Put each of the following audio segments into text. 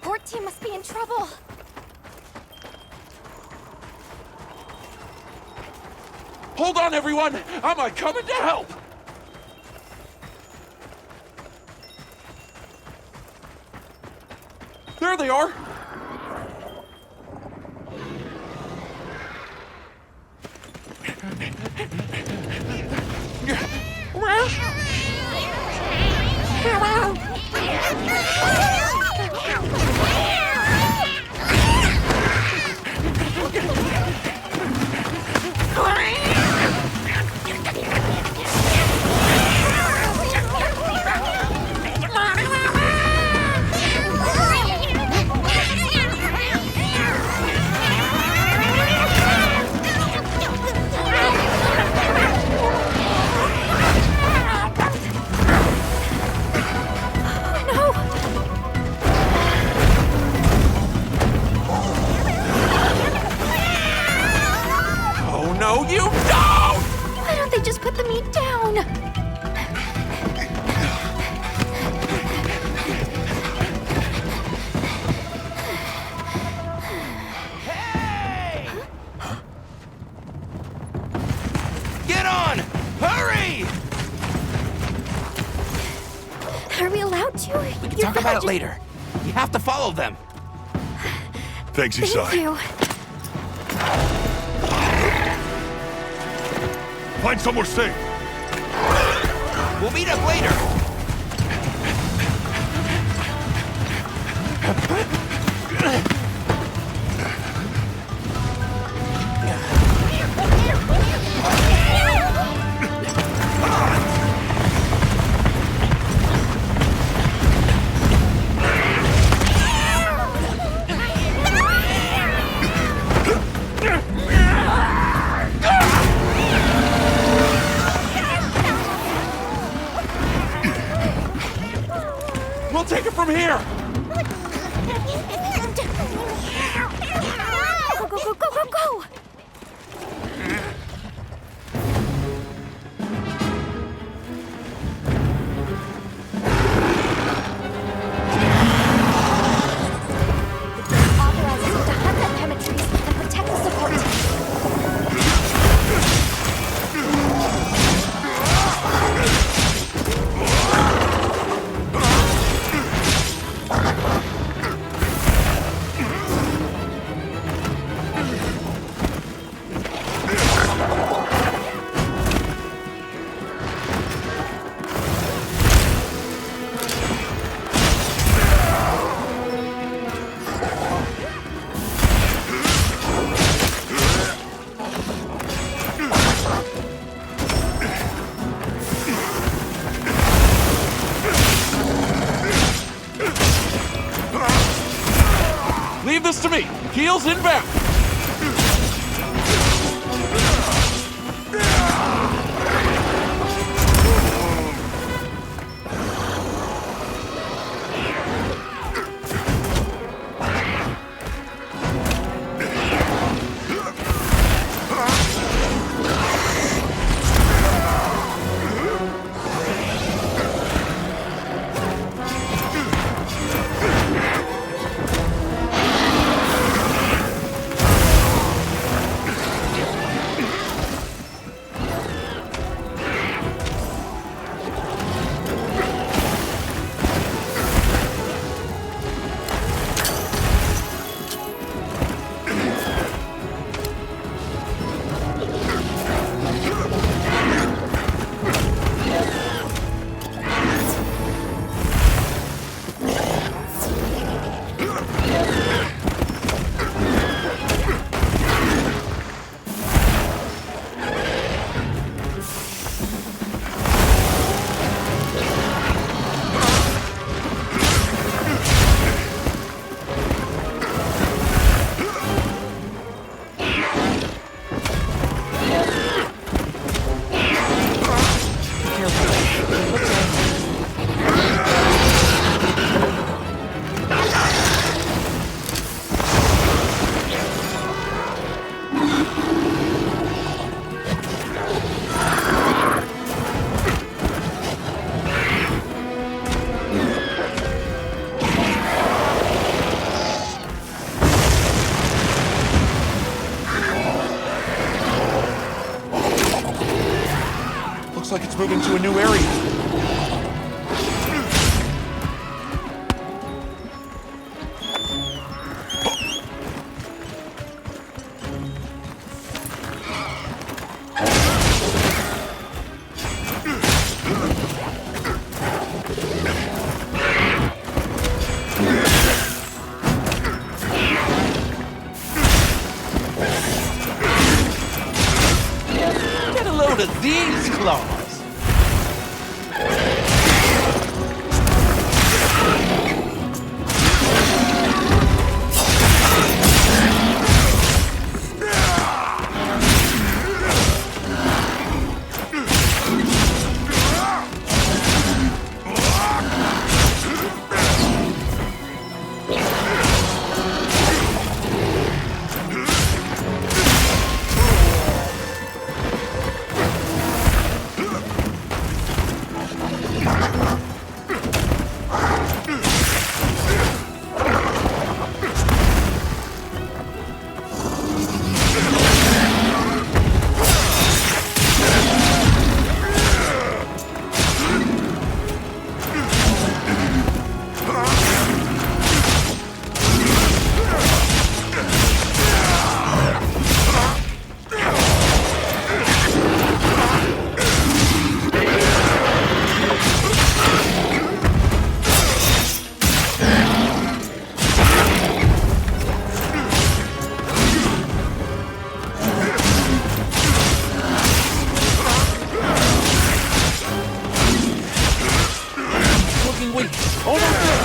support team must be in trouble. Hold on, everyone! I'm coming to help! There they are! No, you don't! Why don't they just put the meat down? Hey! Huh? Get on! Hurry! Are we allowed to? We can talk about it later. We have to follow them. Thanks, Thank Isai. you. Find somewhere safe. We'll meet up later. We'll take it from here! Go, go, go, go, go, go! Authorizes us to hunt that Pemetrice and protect the support team. Leave this to me! Heels inbound! move into a new area. Get a load of these claws. Looking weak. Almost there.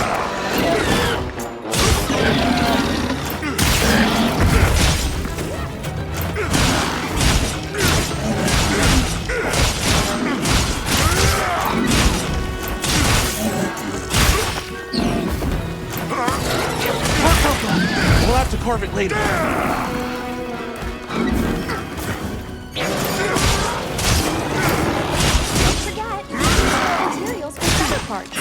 We'll have to carve it later. Don't forget, materials for other parts.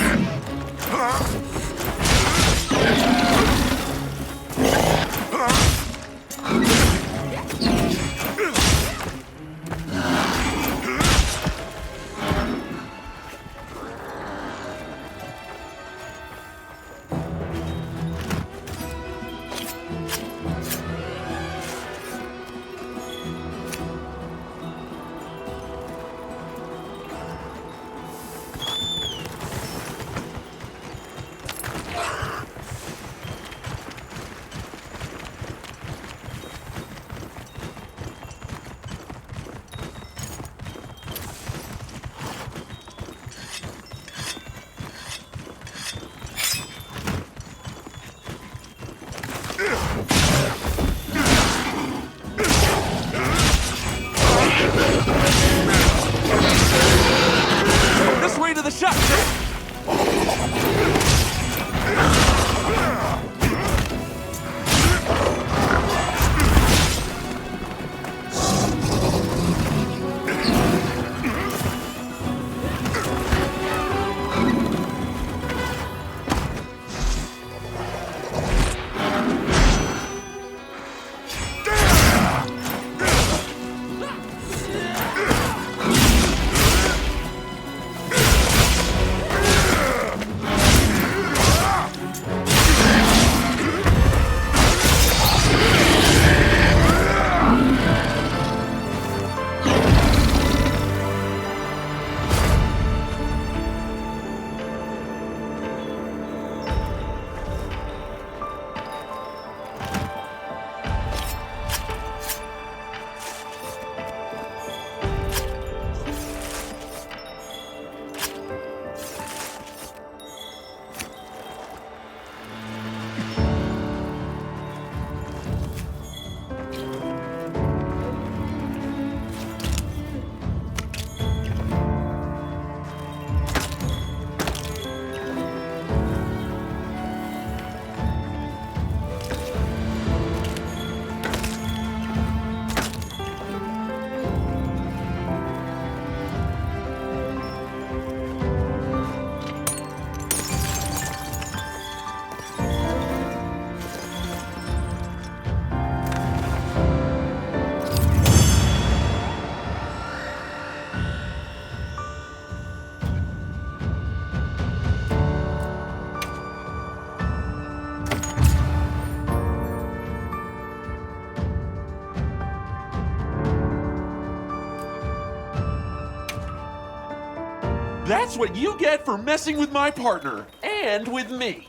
That's what you get for messing with my partner. And with me.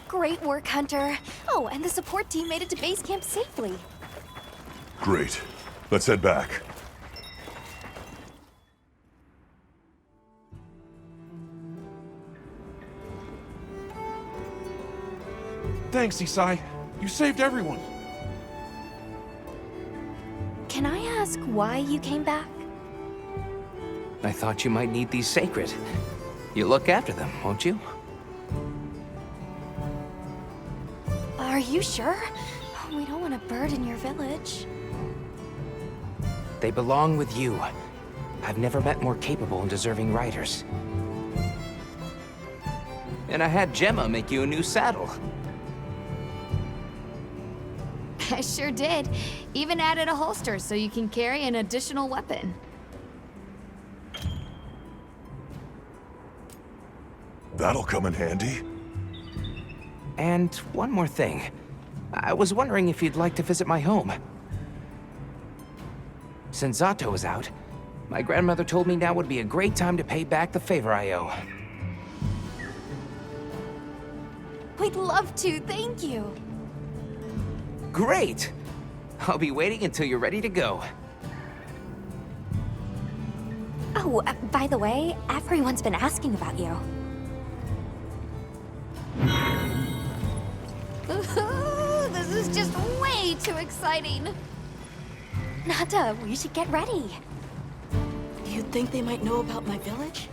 Great work, Hunter. Oh, and the support team made it to base camp safely. Great. Let's head back. Thanks, Isai. You saved everyone. Can I ask why you came back? I thought you might need these sacred. You look after them, won't you? Are you sure? We don't want to burden your village. They belong with you. I've never met more capable and deserving riders. And I had Gemma make you a new saddle. I sure did. Even added a holster so you can carry an additional weapon. That'll come in handy. And one more thing. I was wondering if you'd like to visit my home. Since Zato is out, my grandmother told me now would be a great time to pay back the favor I owe. We'd love to, thank you. Great! I'll be waiting until you're ready to go. Oh, by the way, everyone's been asking about you. This is just way too exciting. Nata, we should get ready. You think they might know about my village?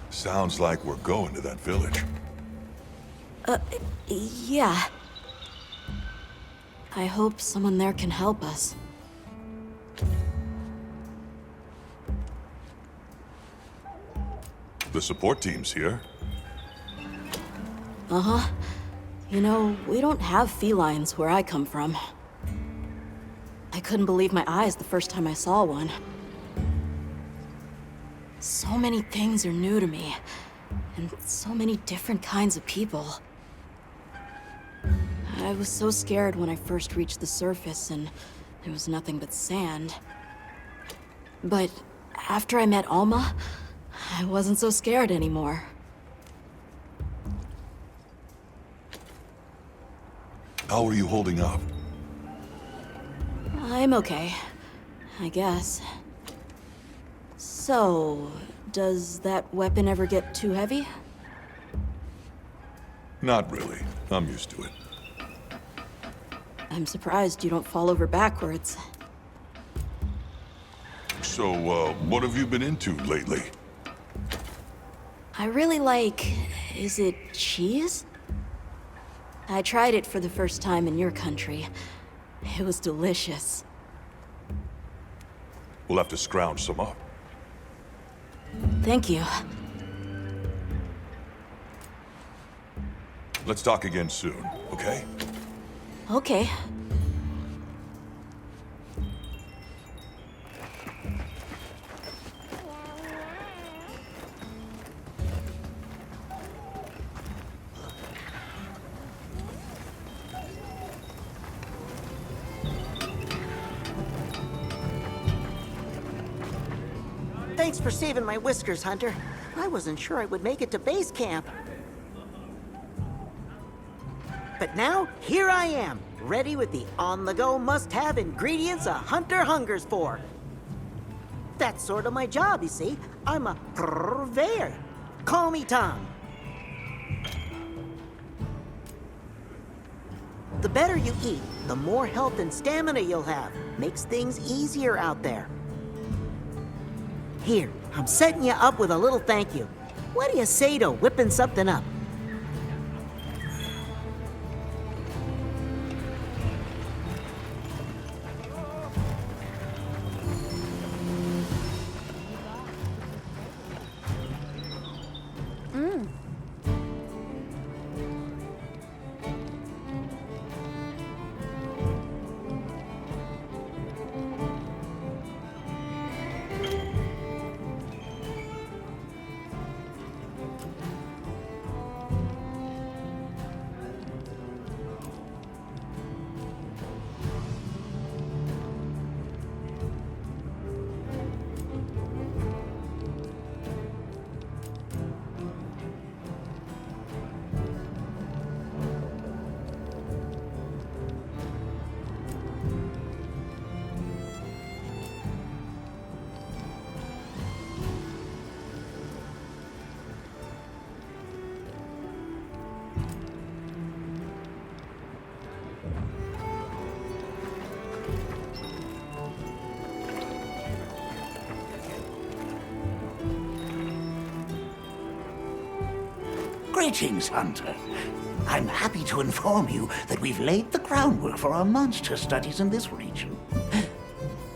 Sounds like we're going to that village. Yeah. I hope someone there can help us. The support team's here. Uh-huh. You know, we don't have felines where I come from. I couldn't believe my eyes the first time I saw one. So many things are new to me, and so many different kinds of people. I was so scared when I first reached the surface and there was nothing but sand. But after I met Alma, I wasn't so scared anymore. How are you holding up? I'm okay, I guess. So, does that weapon ever get too heavy? Not really. I'm used to it. I'm surprised you don't fall over backwards. So, what have you been into lately? I really like... is it cheese? I tried it for the first time in your country. It was delicious. We'll have to scrounge some up. Thank you. Let's talk again soon, okay? Okay. Thanks for saving my whiskers, Hunter. I wasn't sure I would make it to base camp. But now, here I am, ready with the on-the-go must-have ingredients a hunter hungers for. That's sort of my job, you see. I'm a purveyor. Call me Tom. The better you eat, the more health and stamina you'll have. Makes things easier out there. Here, I'm setting you up with a little thank you. What do you say to whipping something up? Greetings, Hunter. I'm happy to inform you that we've laid the groundwork for our monster studies in this region.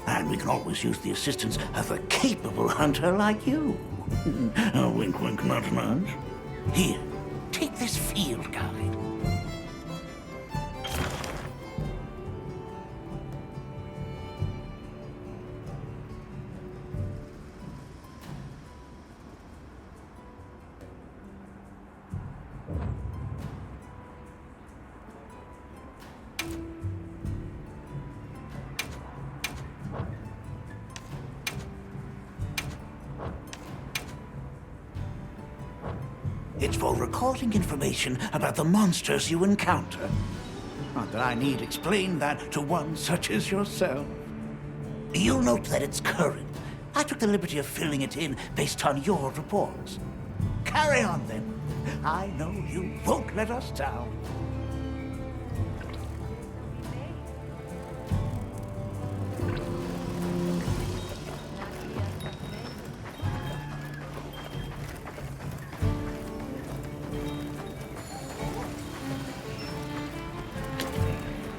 And we can always use the assistance of a capable hunter like you. Wink, wink, nudge, nudge. Here, take this field guide. It's for recording information about the monsters you encounter. Not that I need explain that to one such as yourself. You'll note that it's current. I took the liberty of filling it in based on your reports. Carry on, then. I know you won't let us down.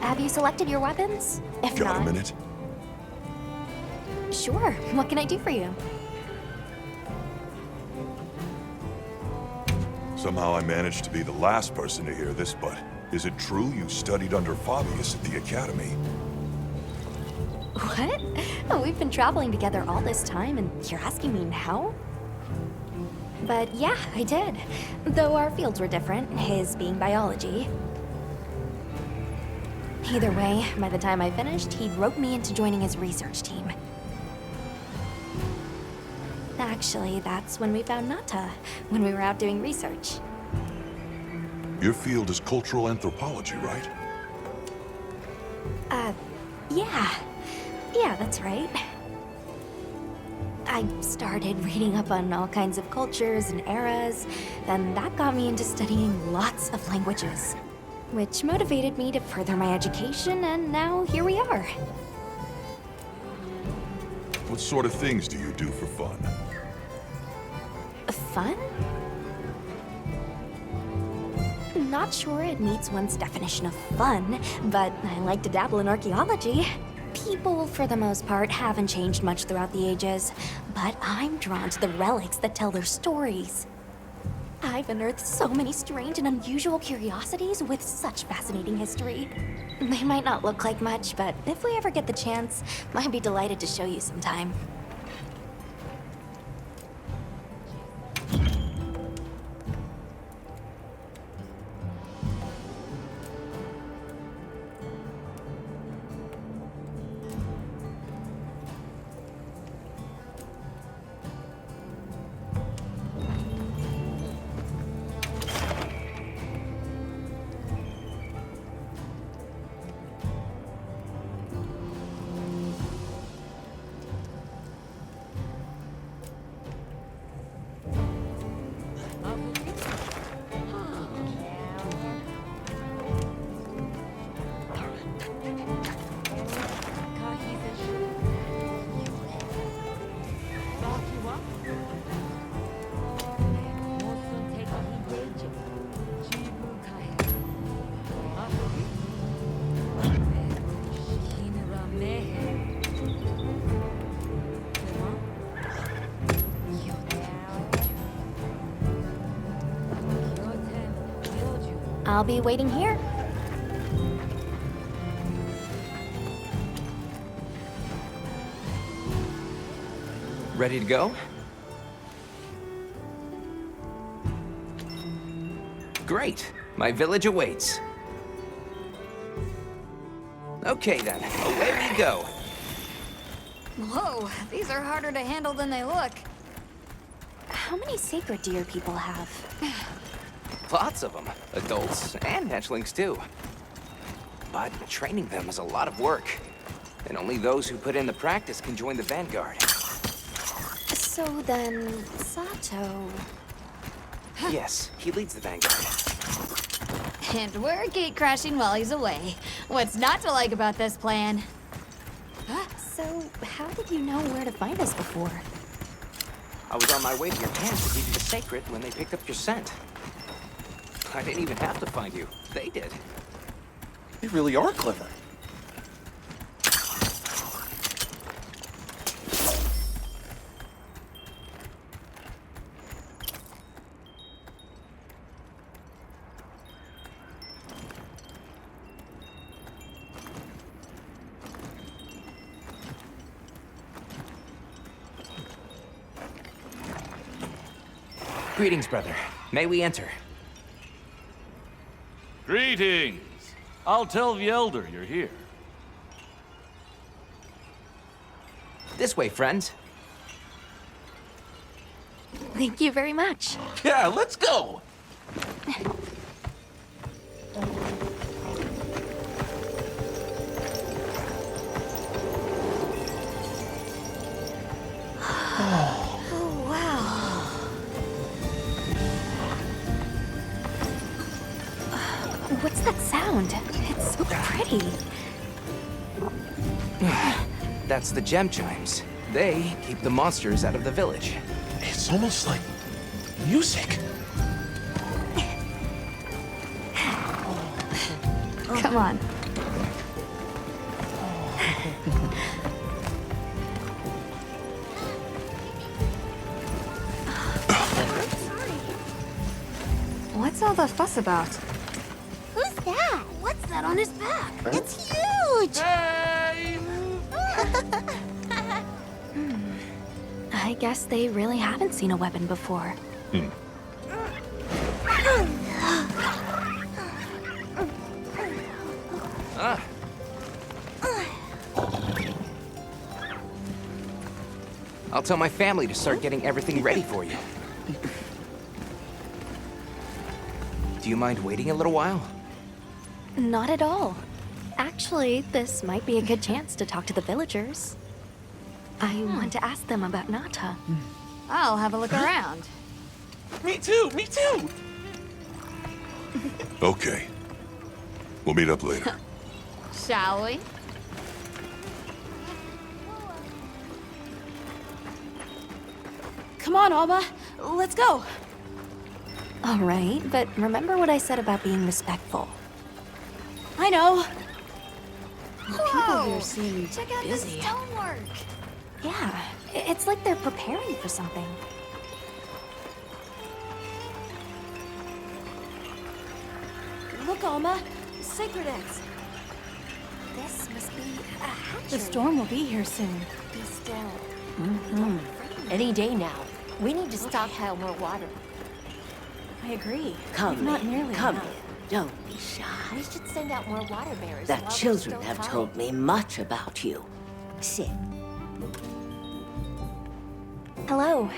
Have you selected your weapons? If Got not, a minute? sure. What can I do for you? Somehow I managed to be the last person to hear this, but is it true you studied under Fabius at the academy? What? Oh, we've been traveling together all this time, and you're asking me now? But yeah, I did. Though our fields were different, his being biology. Either way, by the time I finished, he'd rope me into joining his research team. Actually, that's when we found Nata, when we were out doing research. Your field is cultural anthropology, right? Yeah. Yeah, that's right. I started reading up on all kinds of cultures and eras, then that got me into studying lots of languages, which motivated me to further my education, and now here we are. What sort of things do you do for fun? Fun? Not sure it meets one's definition of fun, but I like to dabble in archaeology. People, for the most part, haven't changed much throughout the ages, but I'm drawn to the relics that tell their stories. I've unearthed so many strange and unusual curiosities with such fascinating history. They might not look like much, but if we ever get the chance, I'd be delighted to show you sometime. I'll be waiting here. Ready to go? Great. My village awaits. Okay then, away we go. Whoa, these are harder to handle than they look. How many sacred deer people have? Lots of them. Adults and hatchlings too. But training them is a lot of work. And only those who put in the practice can join the vanguard. So then, Sato... Yes, he leads the vanguard. And we're gate crashing while he's away. What's not to like about this plan? So, how did you know where to find us before? I was on my way to your camp to give you the sacred when they picked up your scent. I didn't even have to find you. They did. They really are clever. Greetings, brother. May we enter? Greetings. I'll tell the Elder you're here. This way, friends. Thank you very much. Yeah, let's go. Oh, wow. What's that sound? It's so pretty. That's the gem chimes. They keep the monsters out of the village. It's almost like music. Come on. What's all the fuss about? Who's that? What's that on his back? It's huge! Hey! I guess they really haven't seen a weapon before. Ah. I'll tell my family to start getting everything ready for you. Do you mind waiting a little while? Not at all. Actually, this might be a good chance to talk to the villagers. I want to ask them about Nata. I'll have a look around. Me too, me too! Okay. We'll meet up later. Shall we? Come on, Alma. Let's go. All right, but remember what I said about being respectful. I know. Whoa! People here seem Check out busy. the stonework. Yeah, it's like they're preparing for something. Alma. Sacred eggs. This must be a hatchery. The storm will be here soon. Be still. Any day now. We need to stockpile more water. I agree. Come Not in, nearly come enough. in. Don't be shy. We should send out more water bearers. The while there's children still have time. told me much about you. Sit. Hello.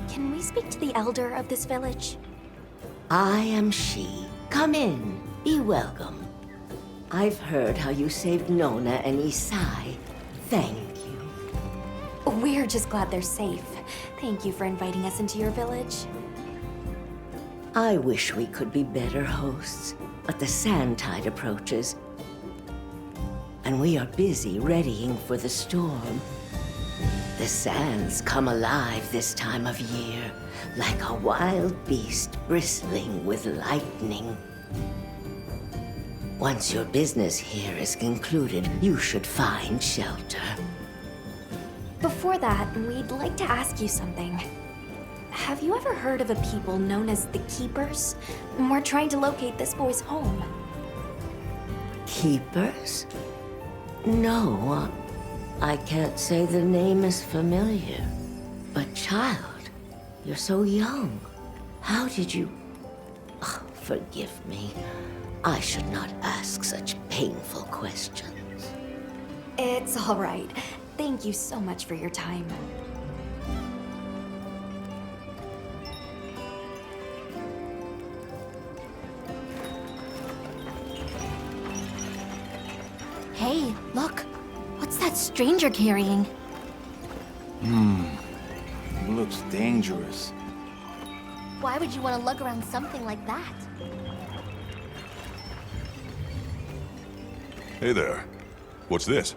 Can we speak to the elder of this village? I am she. Come in. Be welcome. I've heard how you saved Nona and Isai. Thank you. We're just glad they're safe. Thank you for inviting us into your village. I wish we could be better hosts, but the sand tide approaches, and we are busy readying for the storm. The sands come alive this time of year, like a wild beast bristling with lightning. Once your business here is concluded, you should find shelter. Before that, we'd like to ask you something. Have you ever heard of a people known as the Keepers? We're trying to locate this boy's home. Keepers? No, I can't say the name is familiar. But child, you're so young. How did you... Oh, forgive me. I should not ask such painful questions. It's all right. Thank you so much for your time. Hey, look. What's that stranger carrying? Looks dangerous. Why would you want to lug around something like that? Hey there. What's this?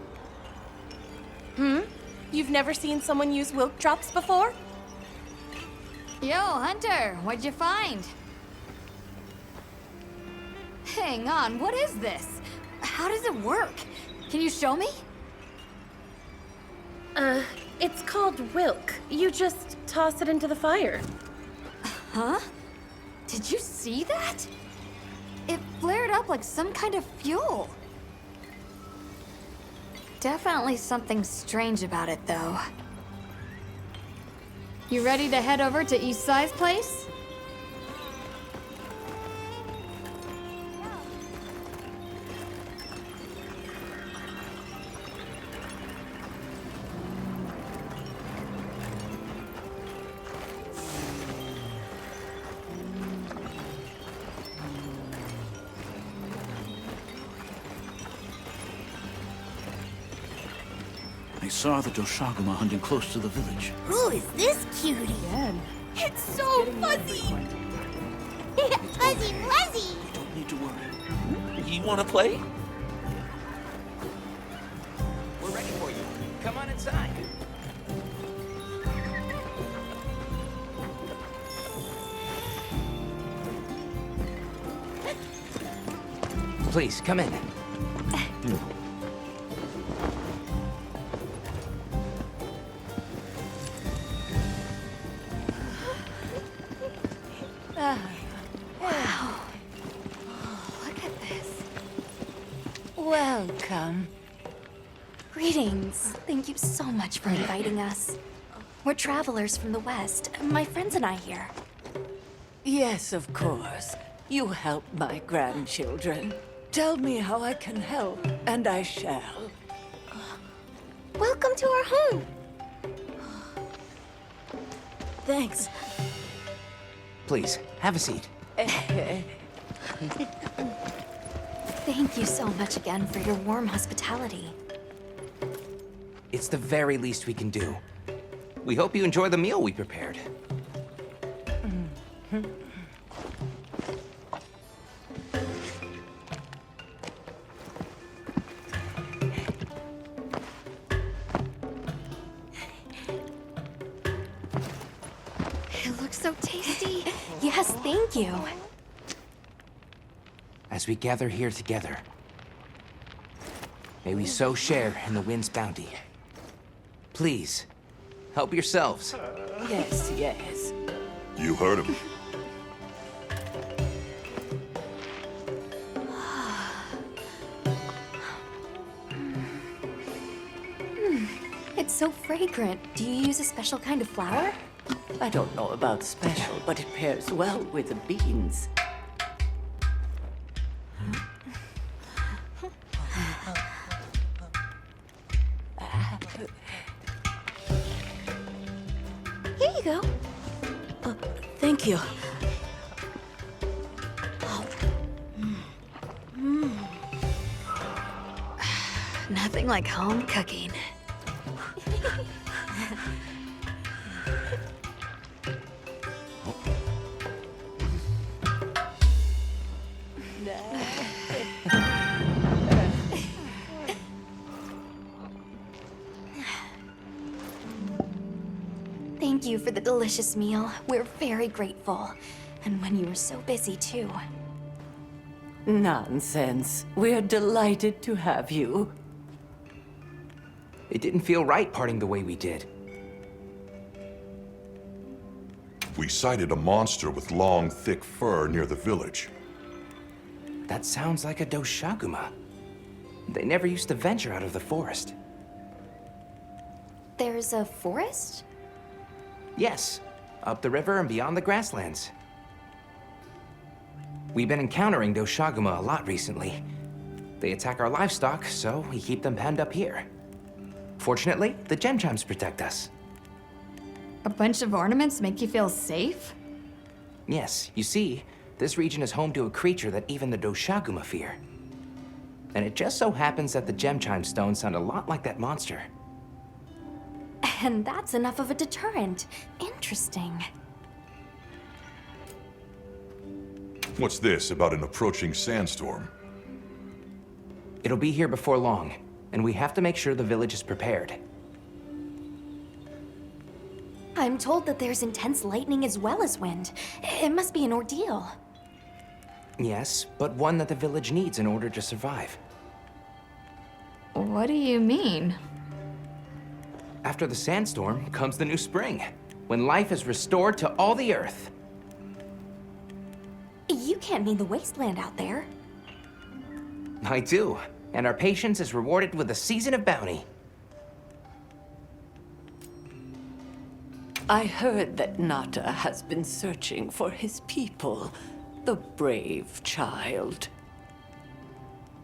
You've never seen someone use wilk drops before? Yo, Hunter, what'd you find? Hang on, what is this? How does it work? Can you show me? It's called wilk. You just toss it into the fire. Huh? Did you see that? It flared up like some kind of fuel. Definitely something strange about it, though. You ready to head over to Isai's place? I saw the Doshaguma hunting close to the village. Who is this cutie? It's so fuzzy! Fuzzy, fuzzy! You don't need to worry. You wanna play? We're ready for you. Come on inside. Please, come in. Look at this. Welcome. Greetings. Thank you so much for inviting us. We're travelers from the West, my friends and I here. Yes, of course. You help my grandchildren. Tell me how I can help, and I shall. Welcome to our home. Thanks. Please, have a seat. Thank you so much again for your warm hospitality. It's the very least we can do. We hope you enjoy the meal we prepared. It looks so tasty. Yes, thank you. As we gather here together, may we so share in the wind's bounty. Please, help yourselves. Yes, yes. You heard him. fragrant. Do you use a special kind of flower? I don't know about special, but it pairs well with the beans. Here you go. Thank you. Nothing like home cooking. Thank you for the delicious meal. We're very grateful. And when you were so busy, too. Nonsense. We're delighted to have you. It didn't feel right parting the way we did. We sighted a monster with long, thick fur near the village. That sounds like a Doshaguma. They never used to venture out of the forest. There's a forest? Yes, up the river and beyond the grasslands. We've been encountering Doshaguma a lot recently. They attack our livestock, so we keep them penned up here. Fortunately, the gem chimes protect us. A bunch of ornaments make you feel safe? Yes, you see, this region is home to a creature that even the Doshaguma fear. And it just so happens that the gem chime stones sound a lot like that monster. And that's enough of a deterrent. Interesting. What's this about an approaching sandstorm? It'll be here before long, and we have to make sure the village is prepared. I'm told that there's intense lightning as well as wind. It must be an ordeal. Yes, but one that the village needs in order to survive. What do you mean? After the sandstorm comes the new spring, when life is restored to all the earth. You can't mean the wasteland out there. I do, and our patience is rewarded with a season of bounty. I heard that Nata has been searching for his people, the brave child.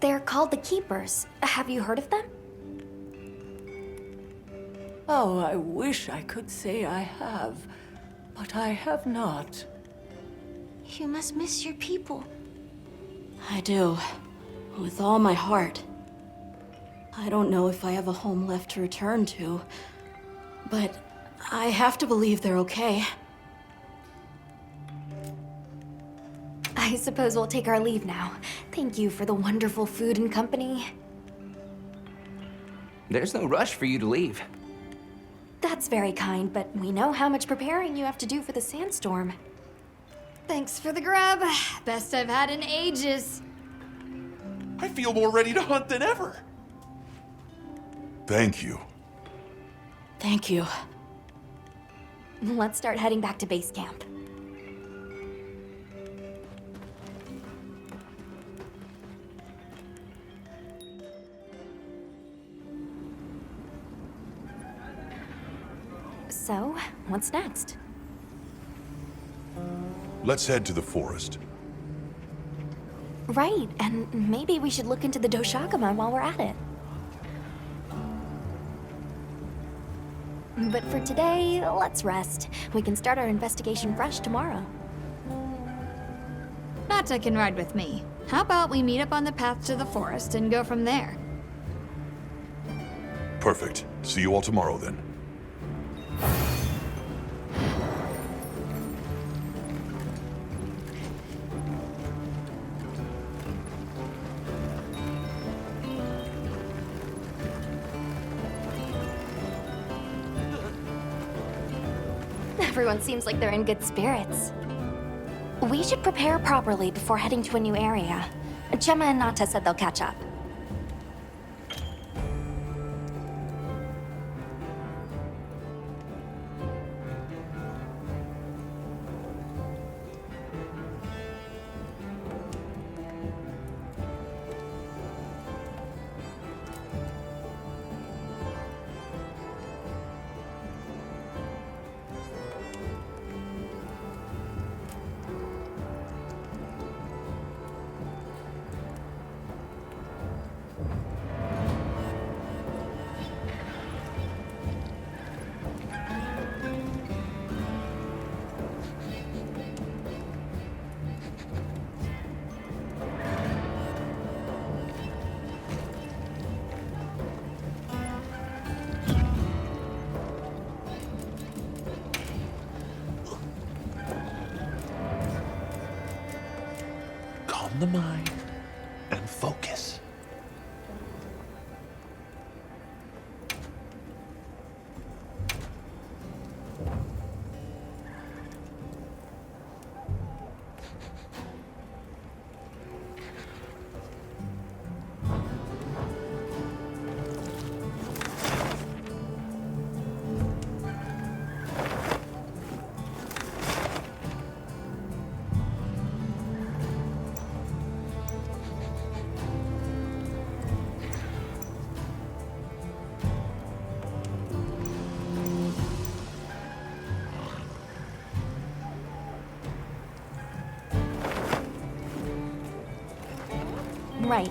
They're called the Keepers. Have you heard of them? Oh, I wish I could say I have, but I have not. You must miss your people. I do. With all my heart. I don't know if I have a home left to return to, but I have to believe they're okay. I suppose we'll take our leave now. Thank you for the wonderful food and company. There's no rush for you to leave. That's very kind, but we know how much preparing you have to do for the sandstorm. Thanks for the grub. Best I've had in ages. I feel more ready to hunt than ever. Thank you. Thank you. Let's start heading back to base camp. So, what's next? Let's head to the forest. Right, and maybe we should look into the Doshagama while we're at it. But for today, let's rest. We can start our investigation fresh tomorrow. Nata can ride with me. How about we meet up on the path to the forest and go from there? Perfect. See you all tomorrow then. Everyone seems like they're in good spirits. We should prepare properly before heading to a new area. Gemma and Nata said they'll catch up. calm the mind and focus. Right.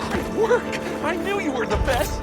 Great work! I knew you were the best!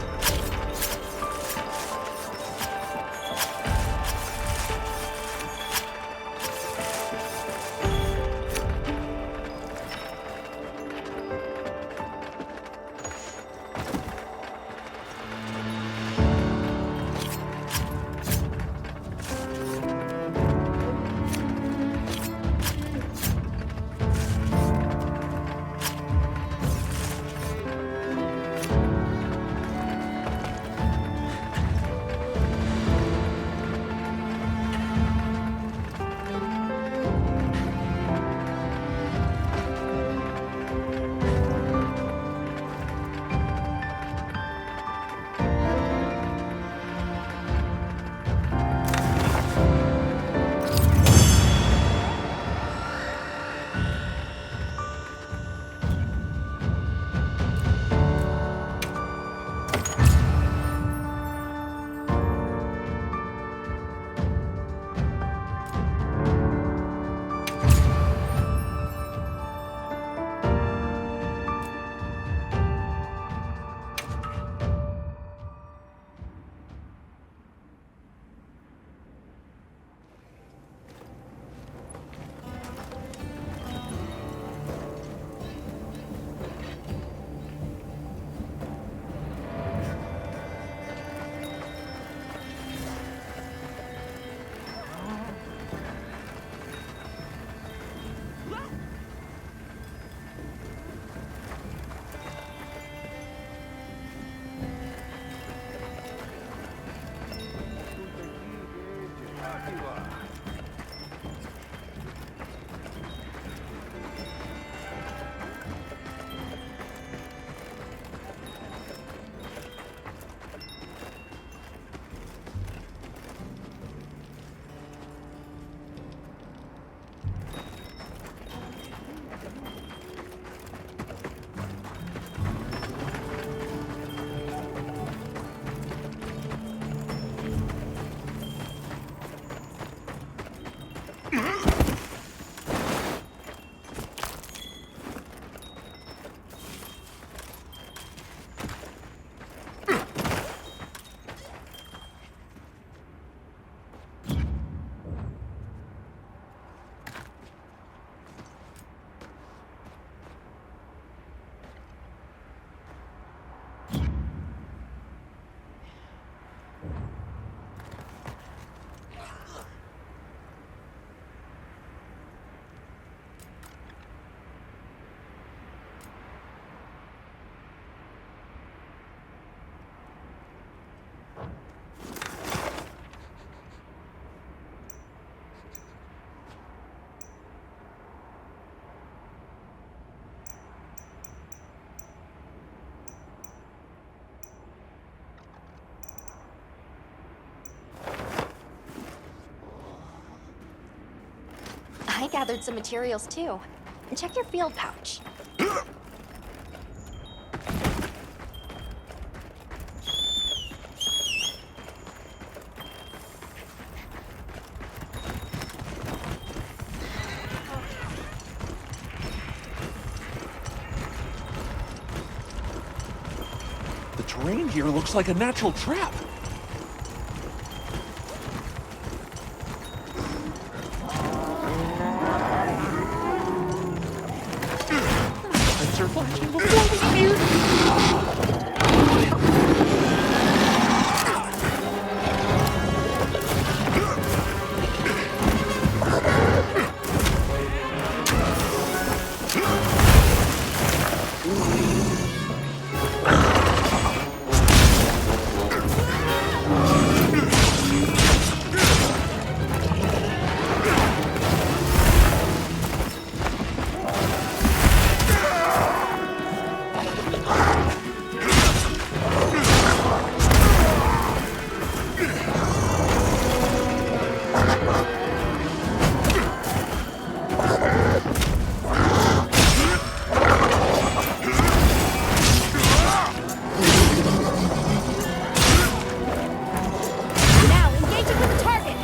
I gathered some materials too. Check your field pouch. The terrain here looks like a natural trap. Lights are flashing before we near. Now, engaging with the target!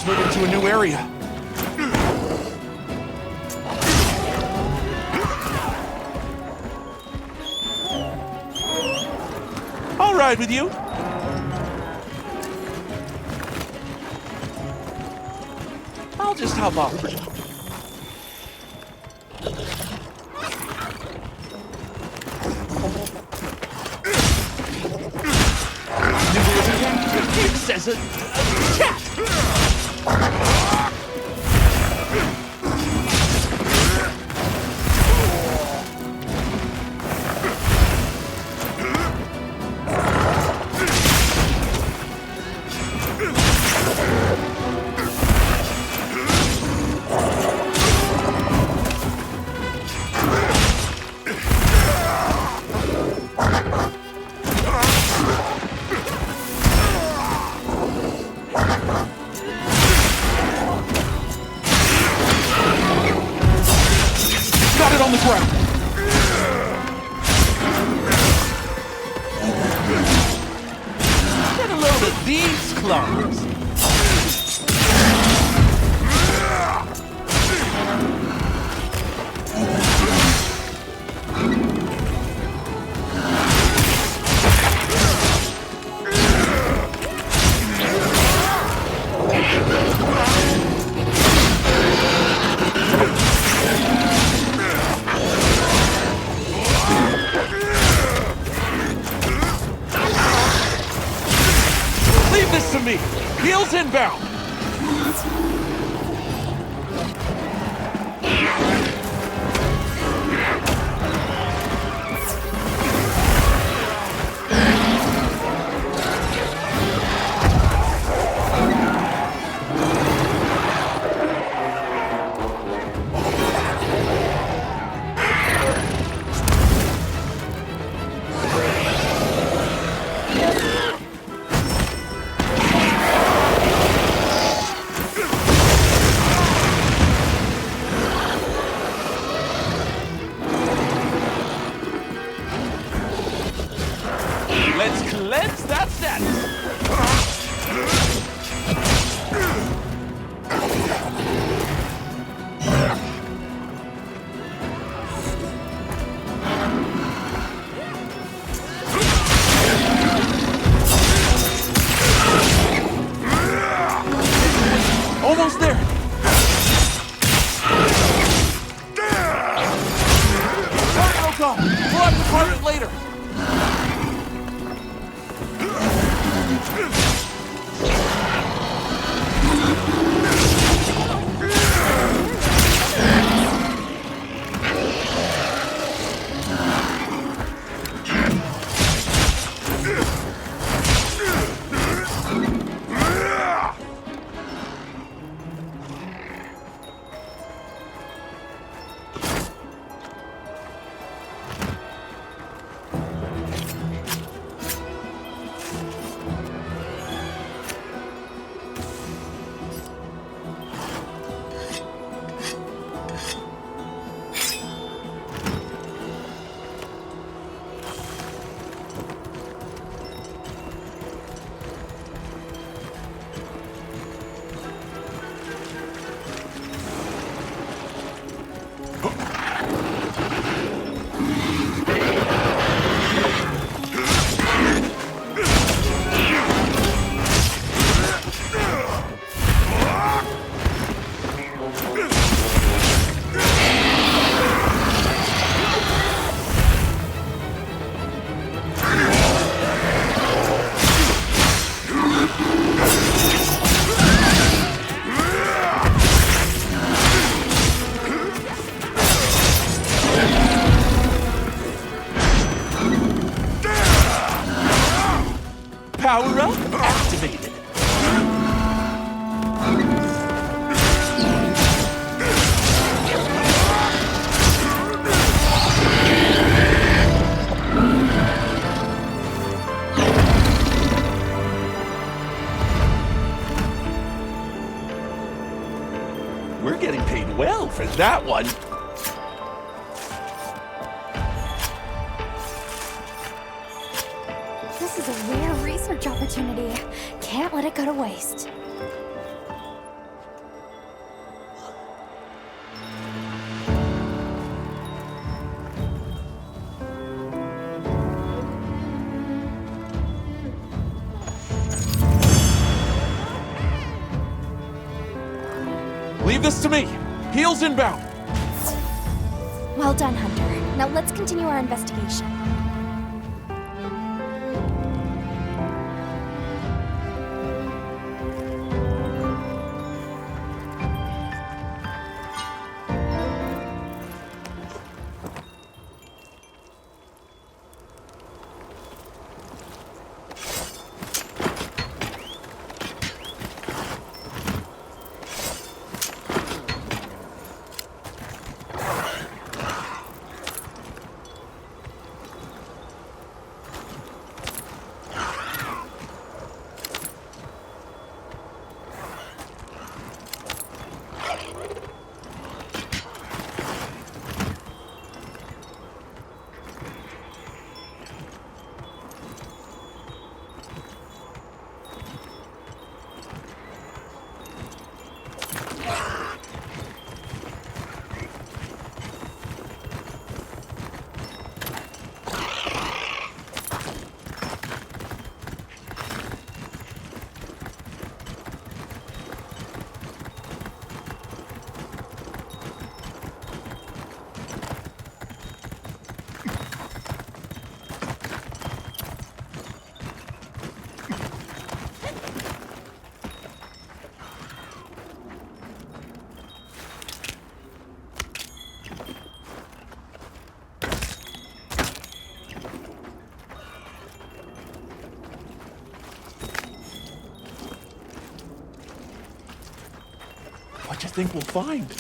Let's move into a new area. I'll ride with you. I'll just hop off for now. Nimble as a cat, fierce as a cat. Got it on the ground. Get a load of these claws. me! Heels inbound! Let's cleanse that status! Almost there! Cargo go! We'll have to part it later! Power up activated. We're getting paid well for that one. This is a rare research opportunity. Can't let it go to waste. Leave this to me. Heels inbound. Well done, Hunter. Now let's continue our investigation. you think we'll find?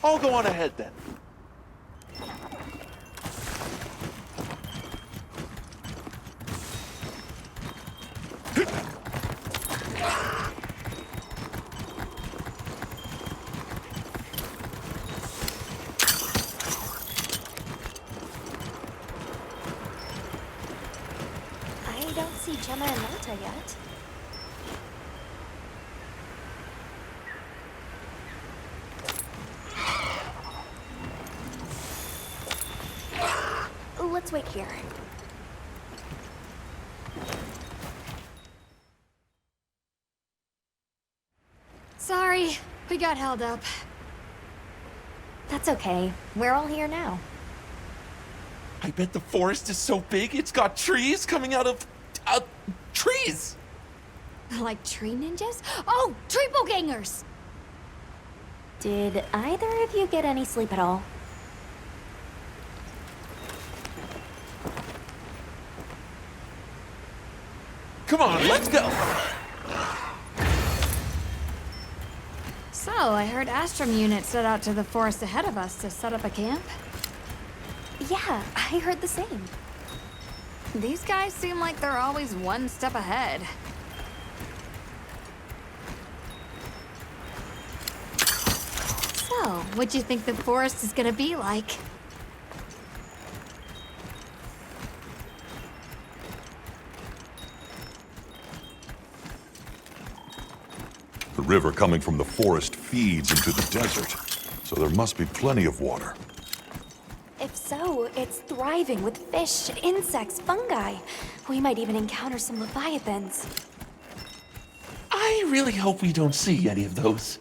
I'll go on ahead then. I don't see Gemma and Malta yet. Let's wait here. Sorry, we got held up. That's okay. We're all here now. I bet the forest is so big it's got trees coming out of trees. Like tree ninjas? Oh, triple gangers! Did either of you get any sleep at all? Come on, let's go. So, I heard Astrum unit set out to the forest ahead of us to set up a camp. Yeah, I heard the same. These guys seem like they're always one step ahead. So, what you think the forest is gonna be like? The river coming from the forest feeds into the desert, so there must be plenty of water. If so, it's thriving with fish, insects, fungi. We might even encounter some leviathans. I really hope we don't see any of those.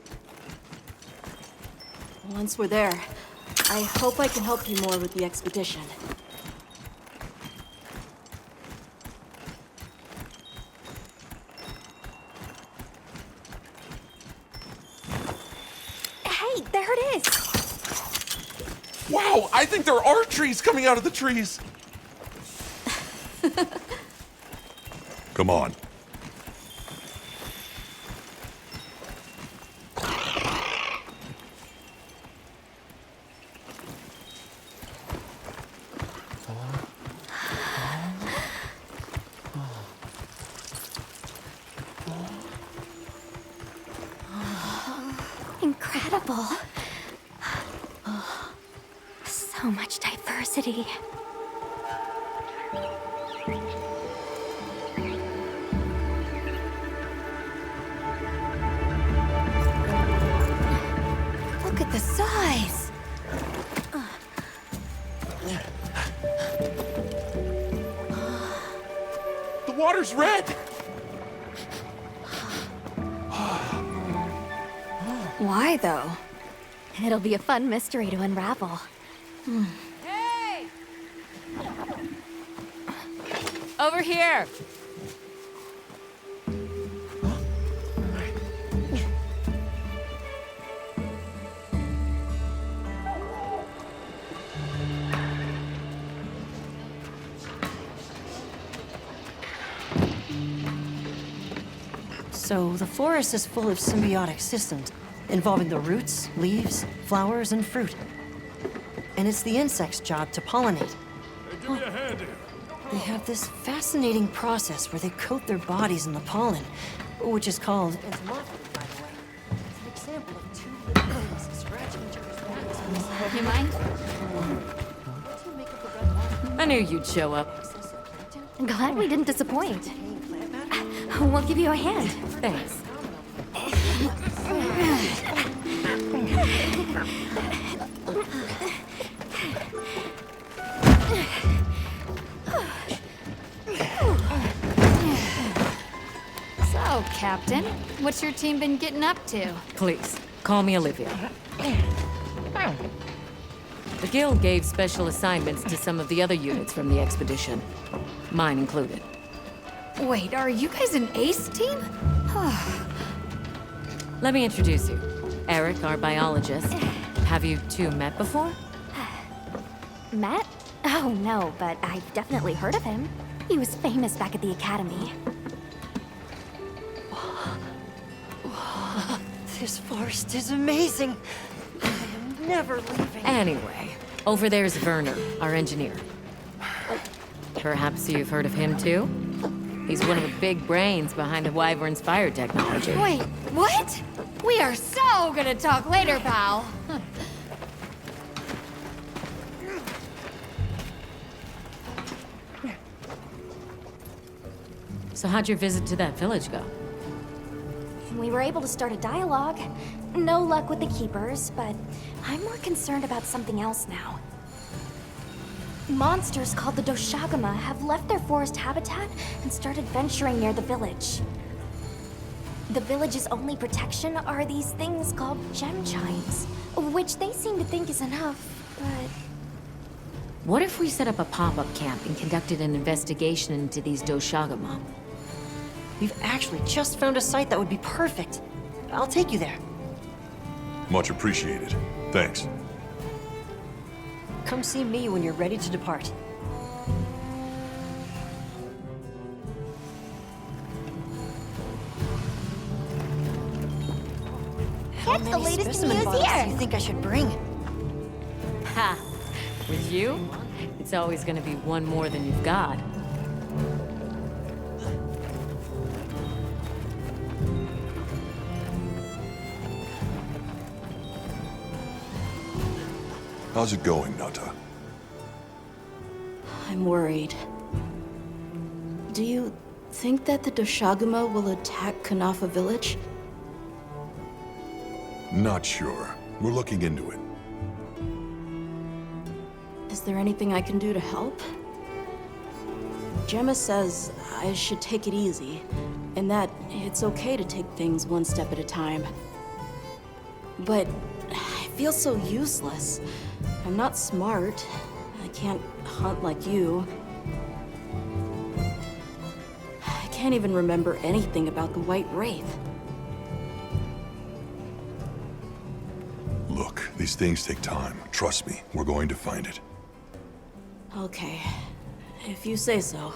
Once we're there, I hope I can help you more with the expedition. Hey, there it is! Wow, I think there are trees coming out of the trees. Come on. Incredible. So much diversity. Look at the size. The water's red. Why, though? It'll be a fun mystery to unravel. Hey! Over here! So, the forest is full of symbiotic systems, involving the roots, leaves, flowers, and fruit. And it's the insect's job to pollinate. Hey, give me a hand here. They have this fascinating process where they coat their bodies in the pollen, which is called entomophagy, by the way. It's an example of two living things scratching each other's backs. You mind? What do you make of the red water? I knew you'd show up. Glad we didn't disappoint. We'll give you a hand. Thanks. Captain. What's your team been getting up to? Please, call me Olivia. The Guild gave special assignments to some of the other units from the expedition, mine included. Wait, are you guys an ace team? Let me introduce you. Eric, our biologist. Have you two met before? Matt? Oh, no, but I've definitely heard of him. He was famous back at the academy. This forest is amazing. I am never leaving. Anyway, over there's Werner, our engineer. Perhaps you've heard of him too? He's one of the big brains behind the Wyvern's fire technology. Wait, what? We are so gonna talk later, pal. So how'd your visit to that village go? We were able to start a dialogue. No luck with the Keepers, but I'm more concerned about something else now. Monsters called the Doshagama have left their forest habitat and started venturing near the village. The village's only protection are these things called gem chimes, which they seem to think is enough, but... What if we set up a pop-up camp and conducted an investigation into these Doshagama? We've actually just found a site that would be perfect. I'll take you there. Much appreciated. Thanks. Come see me when you're ready to depart. That's the latest specimen news bottles here. do you think I should bring? Ha! With you, it's always gonna be one more than you've got. How's it going, Nata? I'm worried. Do you think that the Doshagama will attack Kanafa village? Not sure. We're looking into it. Is there anything I can do to help? Gemma says I should take it easy, and that it's okay to take things one step at a time. But I feel so useless. I'm not smart. I can't hunt like you. I can't even remember anything about the White Wraith. Look, these things take time. Trust me, we're going to find it. Okay, if you say so.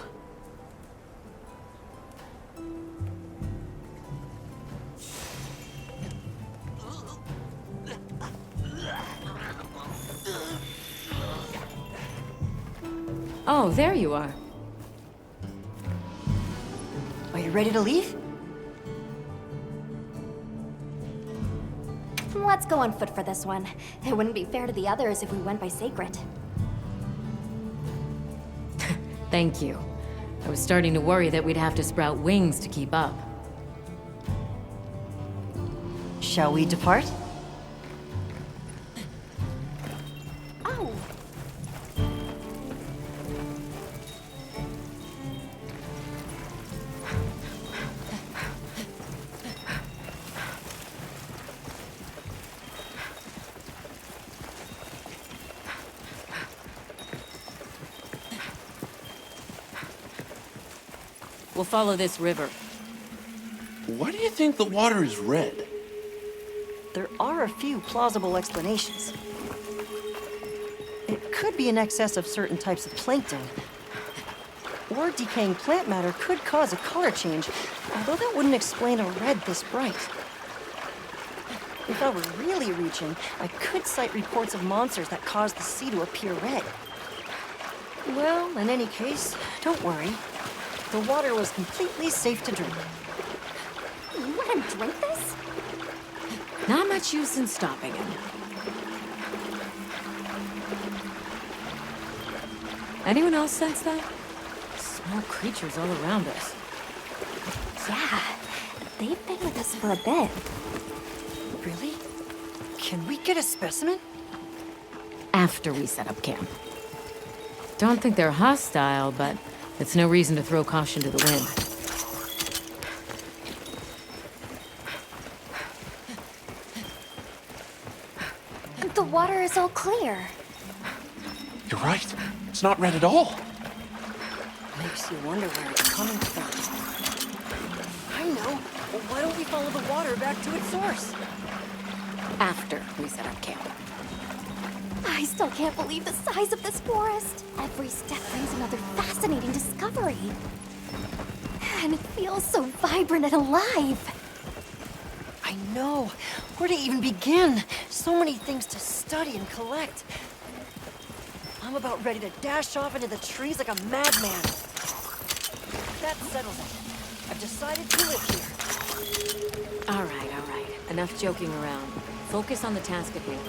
Oh, there you are. Are you ready to leave? Let's go on foot for this one. It wouldn't be fair to the others if we went by Sacred. Thank you. I was starting to worry that we'd have to sprout wings to keep up. Shall we depart? Oh! We'll follow this river. Why do you think the water is red? There are a few plausible explanations. It could be in excess of certain types of plankton. Or decaying plant matter could cause a color change, although that wouldn't explain a red this bright. If I were really reaching, I could cite reports of monsters that cause the sea to appear red. Well, in any case, don't worry. The water was completely safe to drink. You let him drink this? Not much use in stopping him. Anyone else sense that? Small creatures all around us. Yeah, they've been with us for a bit. Really? Can we get a specimen? After we set up camp. Don't think they're hostile, but it's no reason to throw caution to the wind. The water is all clear. You're right. It's not red at all. Makes you wonder where it's coming from. I know. Well, why don't we follow the water back to its source? After we set up camp. I still can't believe the size of this forest. Every step brings another fascinating discovery. And it feels so vibrant and alive. I know. Where to even begin? So many things to study and collect. I'm about ready to dash off into the trees like a madman. That settles it. I've decided to live here. All right. Enough joking around. Focus on the task at hand.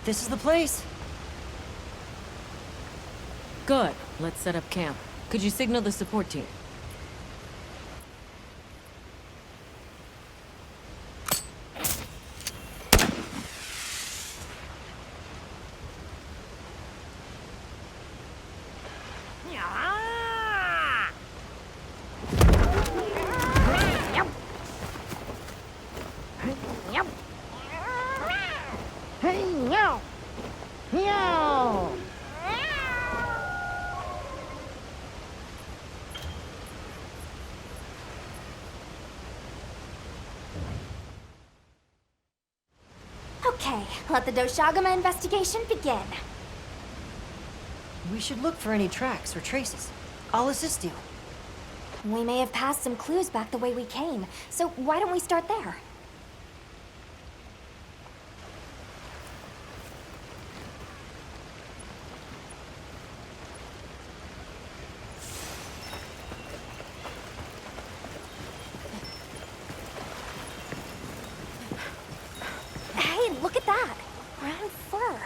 This is the place. Good. Let's set up camp. Could you signal the support team? Okay, let the Doshagama investigation begin. We should look for any tracks or traces. I'll assist you. We may have passed some clues back the way we came, so why don't we start there? Hey, look at that! Brown fur.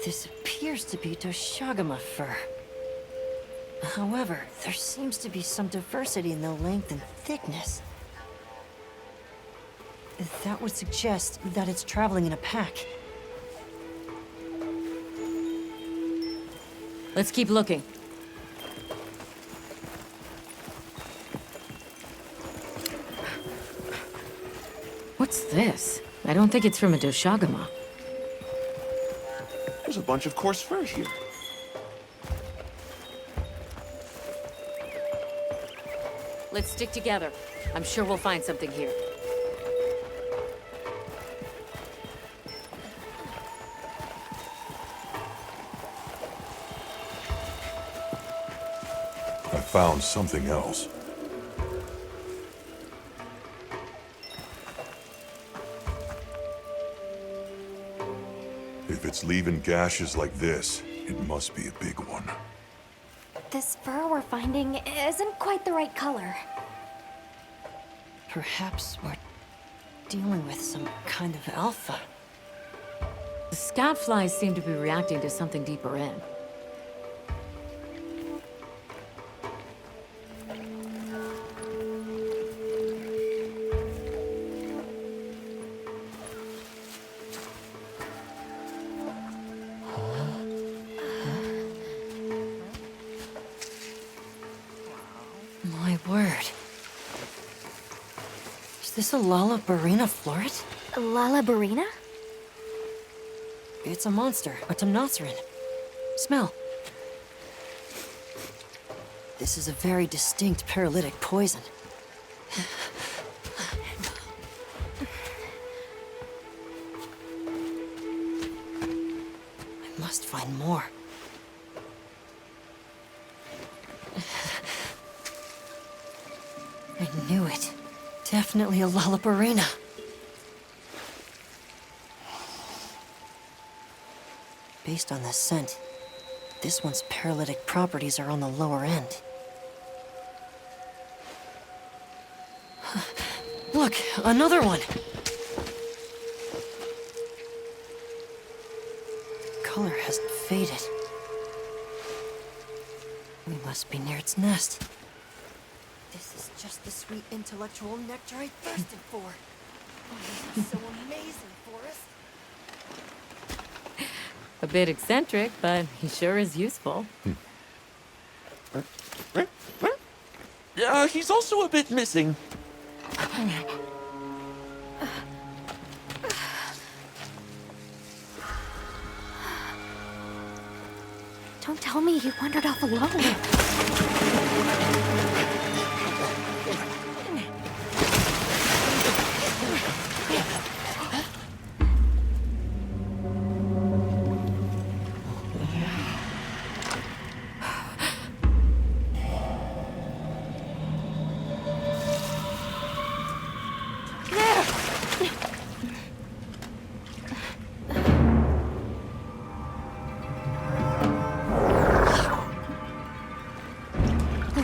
This appears to be Doshagama fur. However, there seems to be some diversity in the length and thickness. That would suggest that it's traveling in a pack. Let's keep looking. What's this? I don't think it's from a Doshagama. There's a bunch of coarse fur here. Let's stick together. I'm sure we'll find something here. I found something else. If it's leaving gashes like this, it must be a big one. This fur we're finding isn't quite the right color. Perhaps we're dealing with some kind of alpha. The scout flies seem to be reacting to something deeper in. My word. Is this a Lalabarina floret? Lalabarina? It's a monster, a Temnoceran. Smell. This is a very distinct paralytic poison. I must find more. I knew it. Definitely a Lalabarina. Based on the scent, this one's paralytic properties are on the lower end. Look, another one! color hasn't faded. We must be near its nest. This is just the sweet intellectual nectar I thirsted for. Oh, this is so amazing, Forrest. A bit eccentric, but he sure is useful. He's also a bit missing. Don't tell me he wandered off alone.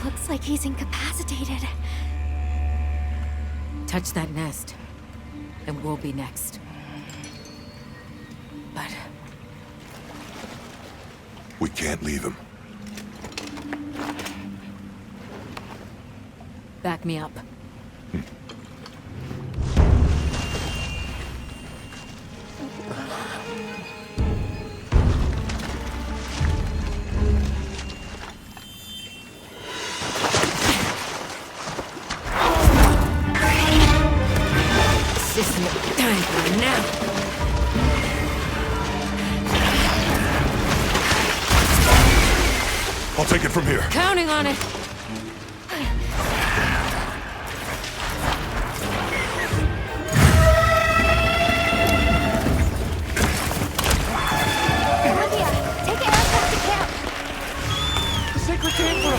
Looks like he's incapacitated. Touch that nest, and we'll be next. But We can't leave him. back me up. This isn't time for a nap. I'll take it from here. Counting on it. Olivia, take Eric back to camp. The sacred camera!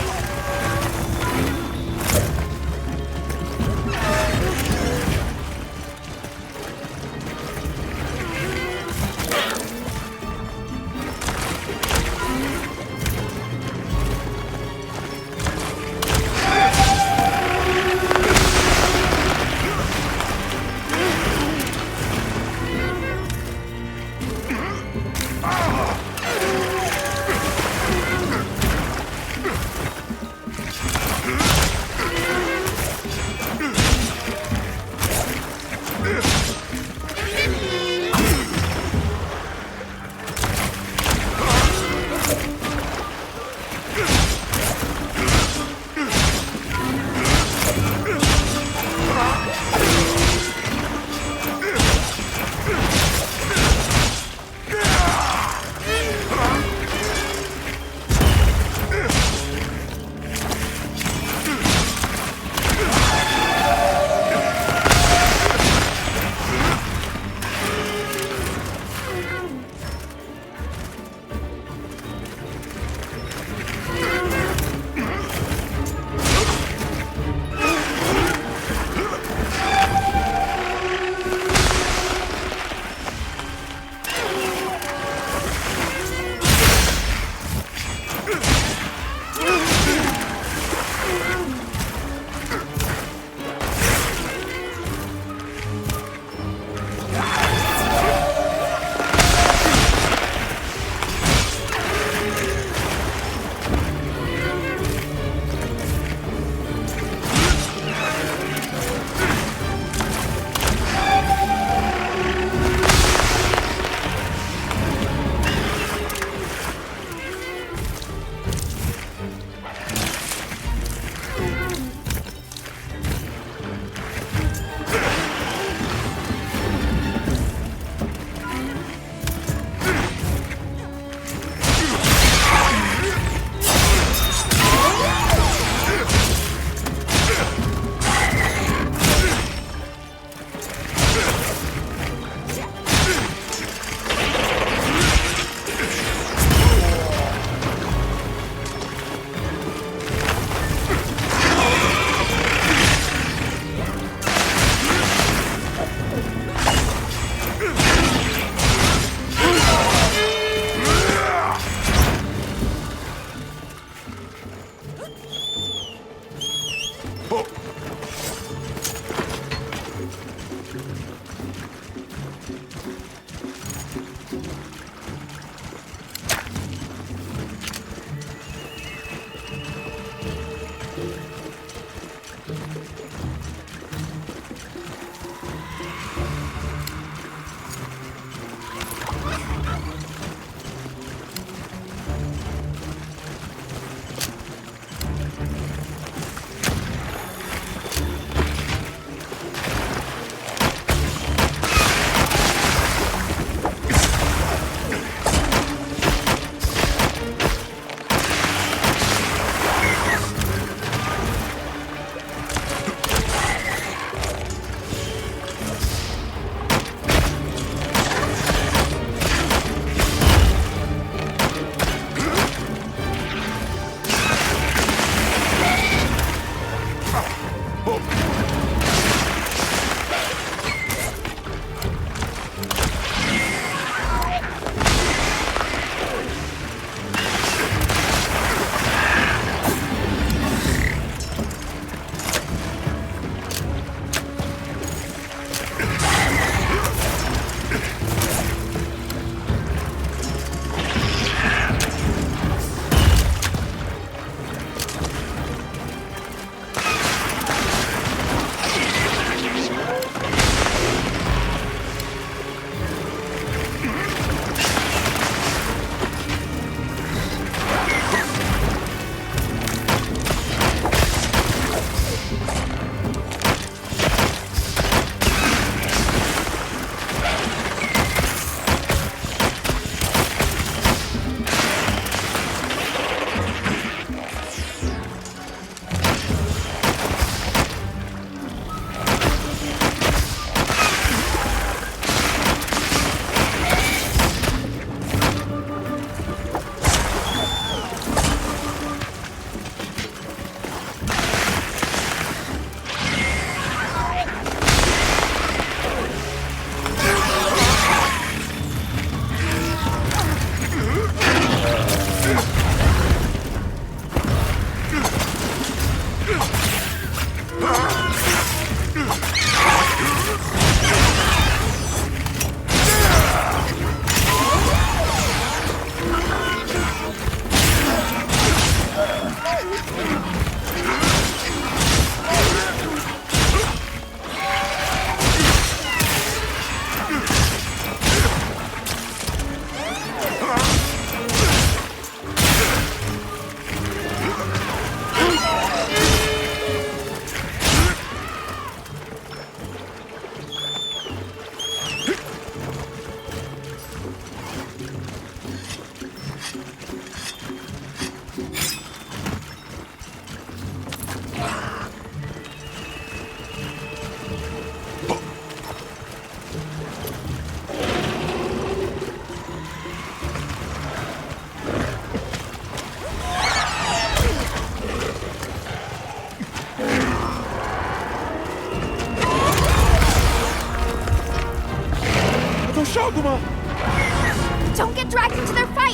Don't get dragged into their fight!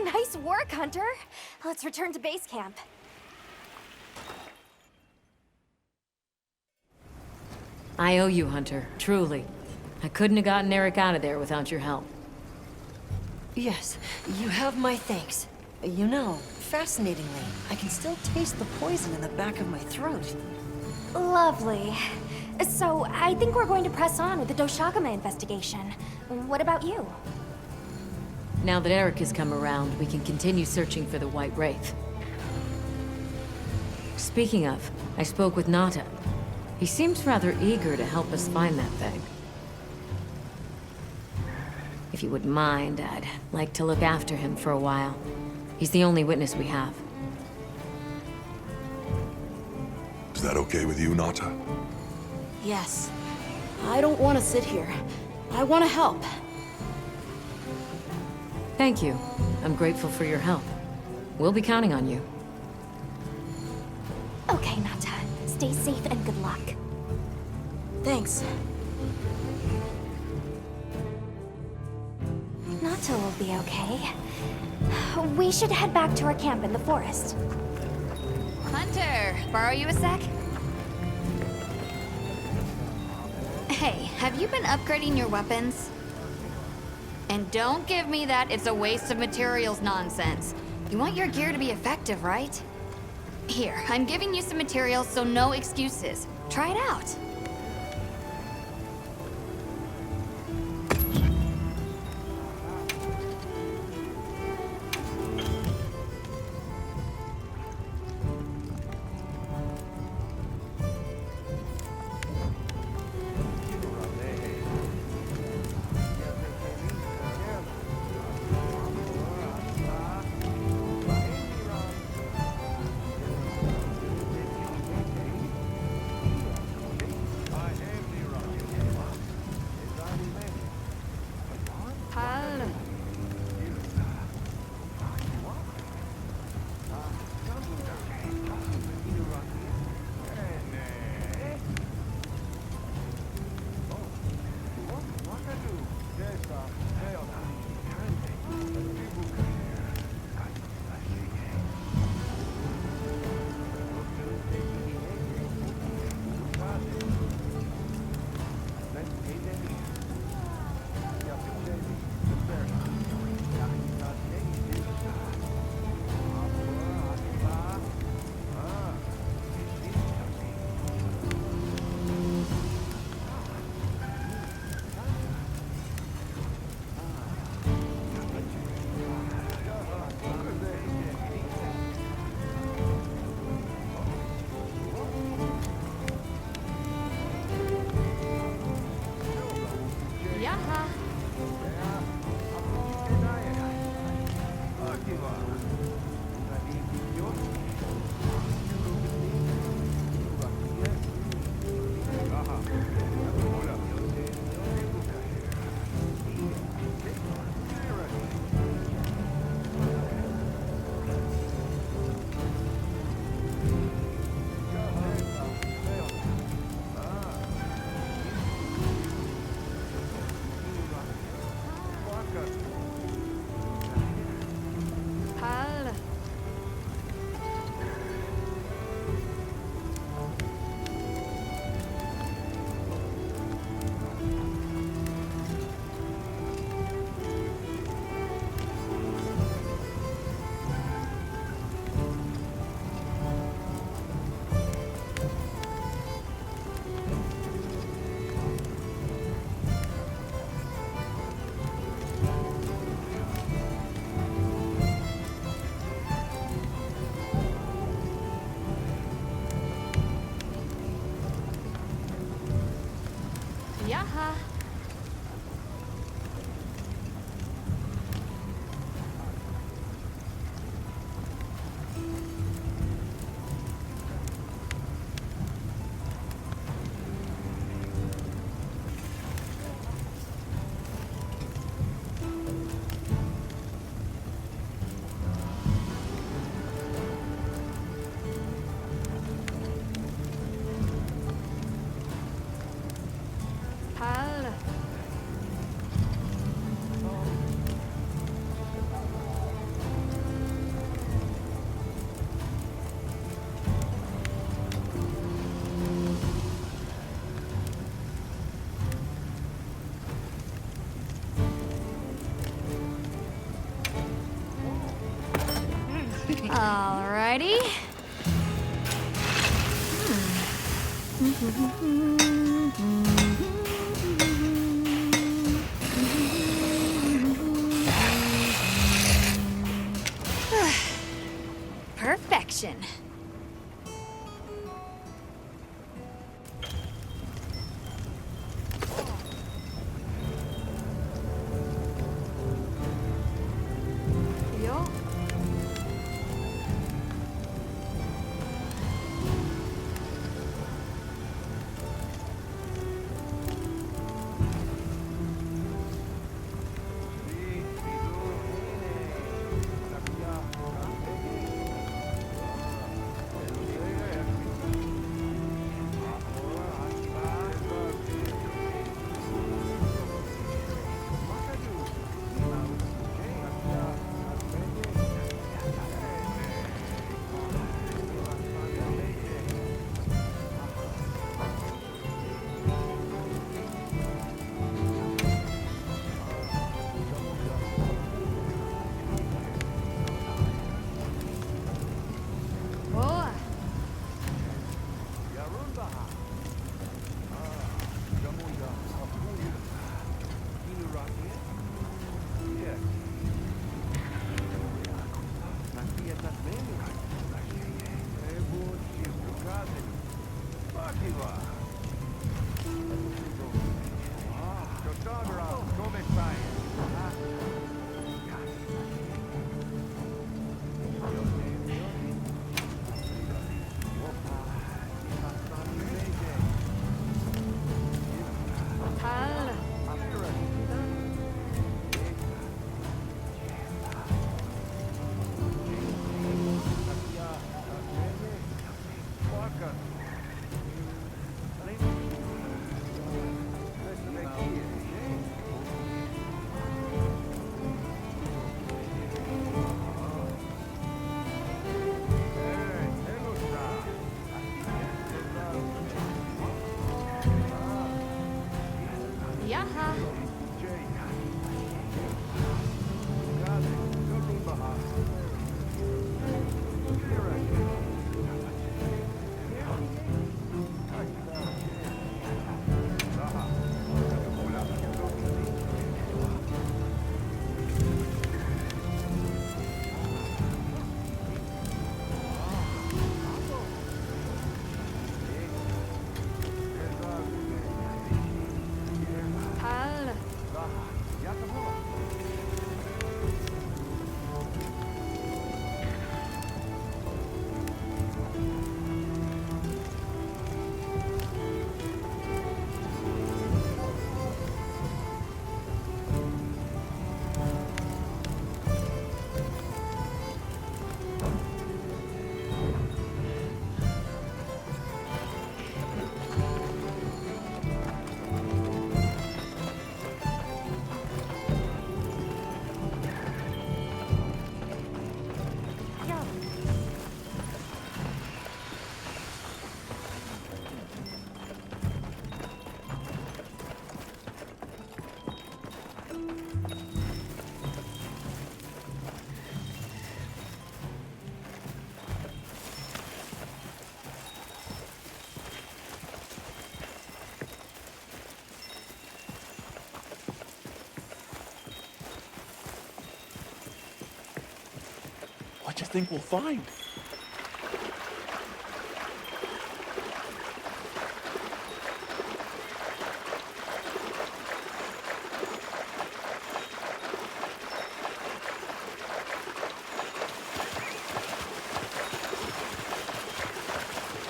Nice work, Hunter. Let's return to base camp. I owe you, Hunter. Truly. I couldn't have gotten Eric out of there without your help. Yes, you have my thanks. You know, fascinatingly, I can still taste the poison in the back of my throat. Lovely. So, I think we're going to press on with the Doshagama investigation. What about you? Now that Eric has come around, we can continue searching for the White Wraith. Speaking of, I spoke with Nata. He seems rather eager to help us find that thing. If you wouldn't mind, I'd like to look after him for a while. He's the only witness we have. Is that okay with you, Nata? Yes. I don't want to sit here. I want to help. Thank you. I'm grateful for your help. We'll be counting on you. Okay, Nata. Stay safe and good luck. Thanks. Nata will be okay. We should head back to our camp in the forest. Hunter, borrow you a sec? Hey, have you been upgrading your weapons? And don't give me that it's a waste of materials nonsense. You want your gear to be effective, right? Here, I'm giving you some materials, so no excuses. Try it out. Yaha. Pal. Alrighty. Perfection. Yaha. What do you think we'll find?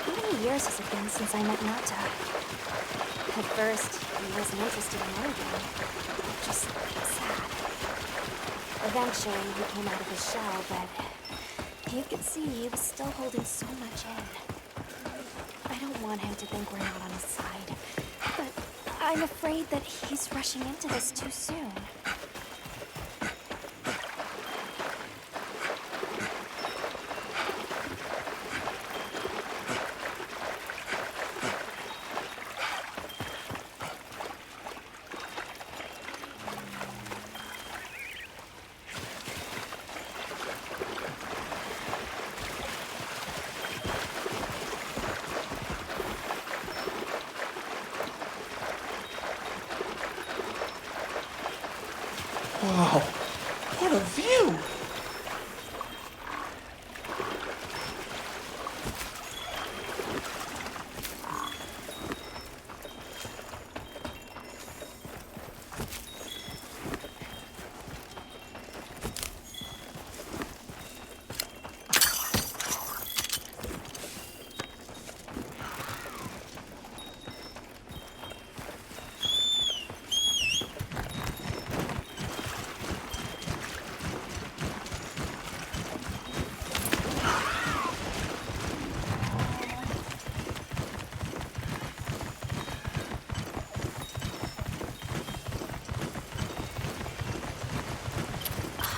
How many years has it been since I met Nata? At first, he wasn't interested in anything. Just sad. Eventually, he came out of his shell, but you could see he was still holding so much in. I don't want him to think we're not on his side, but I'm afraid that he's rushing into this too soon. Wow, what a view!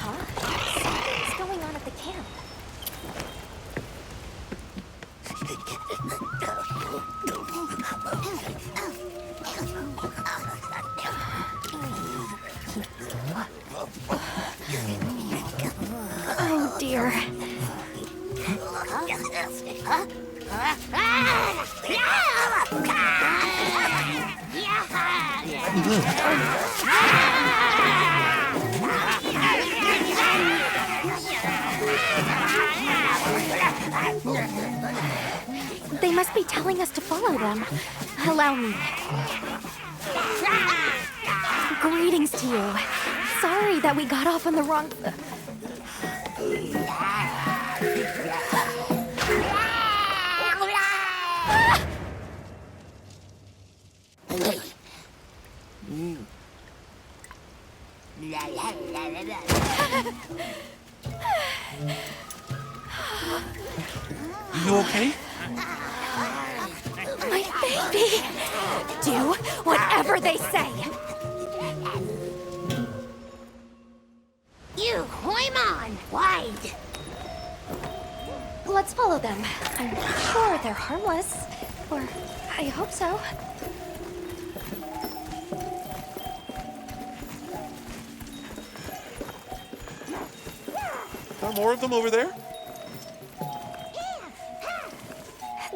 What's going on at the camp? Oh dear. They must be telling us to follow them. Allow me. Greetings to you. Sorry that we got off on the wrong... You okay? My baby! Do whatever they say! You, Hoimon, wide. Let's follow them. I'm sure they're harmless. Or, I hope so. There are more of them over there?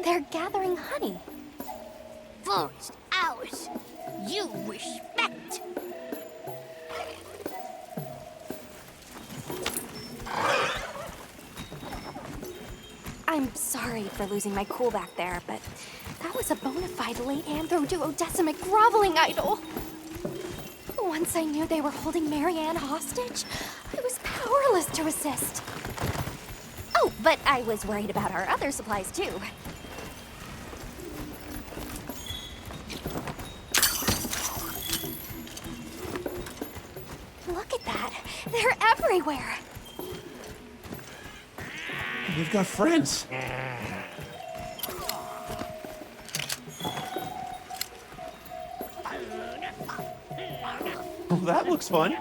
They're gathering honey. Forest, ours. You respect. I'm sorry for losing my cool back there, but that was a bona fide late anthro-duodecimic groveling idol. Once I knew they were holding Marianne hostage, I was powerless to resist. Oh, but I was worried about our other supplies too. Look at that. They're everywhere. We've got friends. Oh, that looks fun.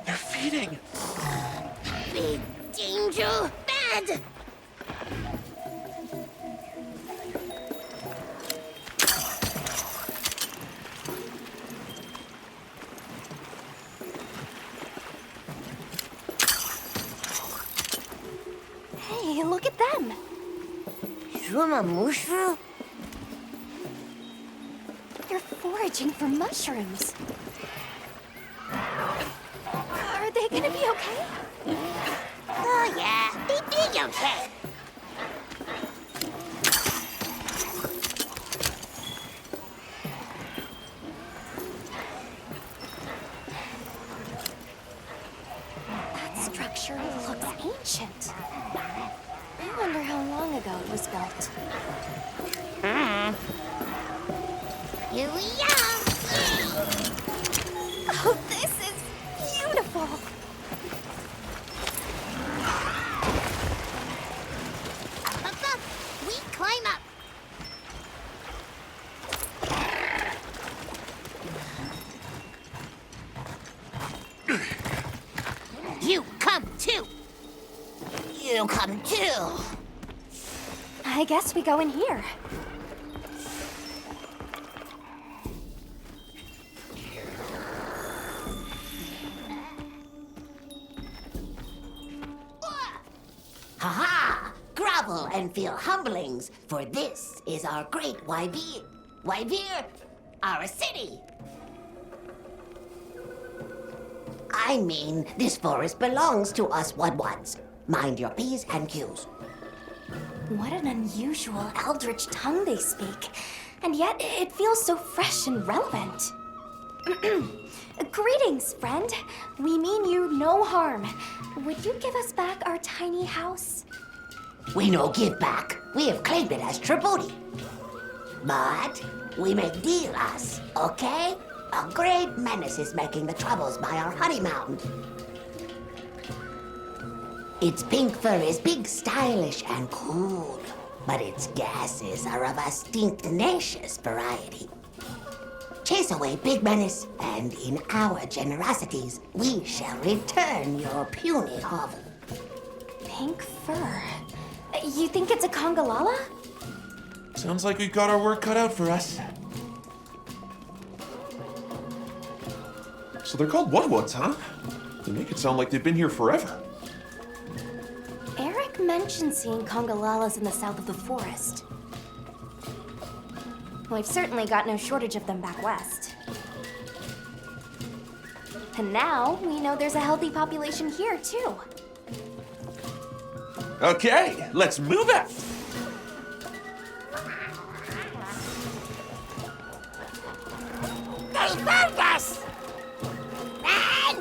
They're feeding. Big danger. Bad. Hey, look at them. Mushroom? They're foraging for mushrooms. Are they gonna be okay? Oh, yeah. They be okay. That structure looks ancient. I wonder how long ago it was built. Here we are. Oh, this is beautiful. Up. We climb up. You come too. You come too. I guess we go in here. Ha-ha! Grovel and feel humblings, for this is our great Wyvir. Wyvir, our city. I mean, this forest belongs to us One-Ones. Mind your P's and Q's. What an unusual eldritch tongue they speak. And yet, it feels so fresh and relevant. Greetings, friend. We mean you no harm. Would you give us back our tiny house? We no give back. We have claimed it as tribute. But we make deal us, okay? A great menace is making the troubles by our honey mountain. Its pink fur is big, stylish, and cool, but its gases are of a stinknacious variety. Chase away Big Menace, and in our generosities, we shall return your puny hovel. Pink fur. You think it's a Congalala? Sounds like we've got our work cut out for us. So they're called One-Ones, huh? They make it sound like they've been here forever. Eric mentioned seeing Congalalas in the south of the forest. We've certainly got no shortage of them back west. And now we know there's a healthy population here, too. Okay, let's move out. They found us! Run!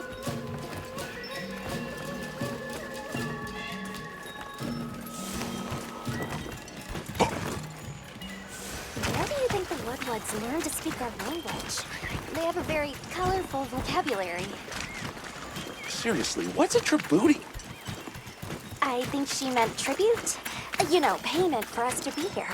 Where do you think the Woodwoods learn to speak our language? They have a very colorful vocabulary. Seriously, what's a tribute? I think she meant tribute. You know, payment for us to be here.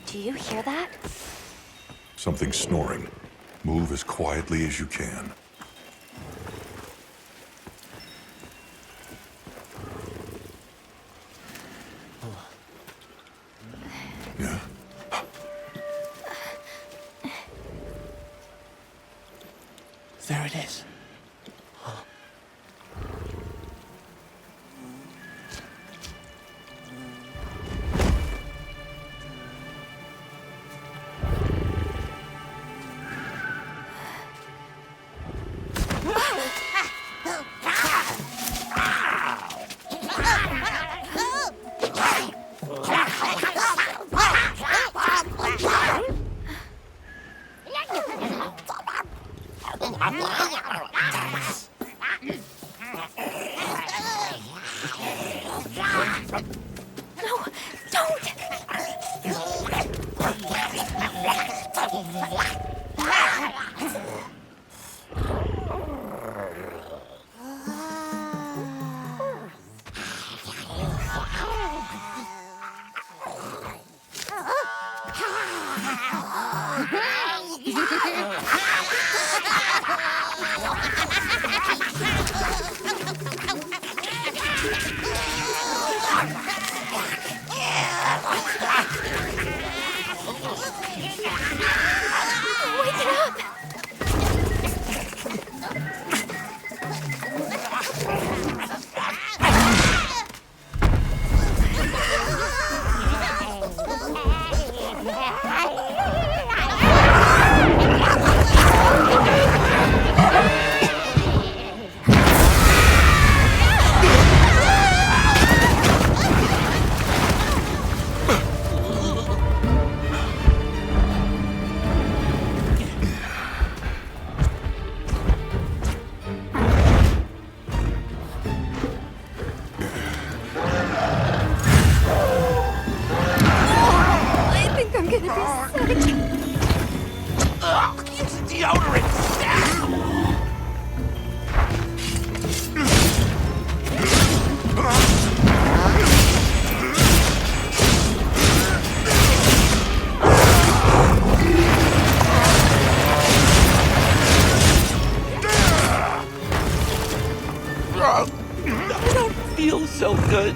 Do you hear that? Something snoring. Move as quietly as you can. Yeah. There it is. No, don't! Wake it up! I think I'm gonna be sick. Use deodorant! I don't feel so good.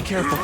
Careful.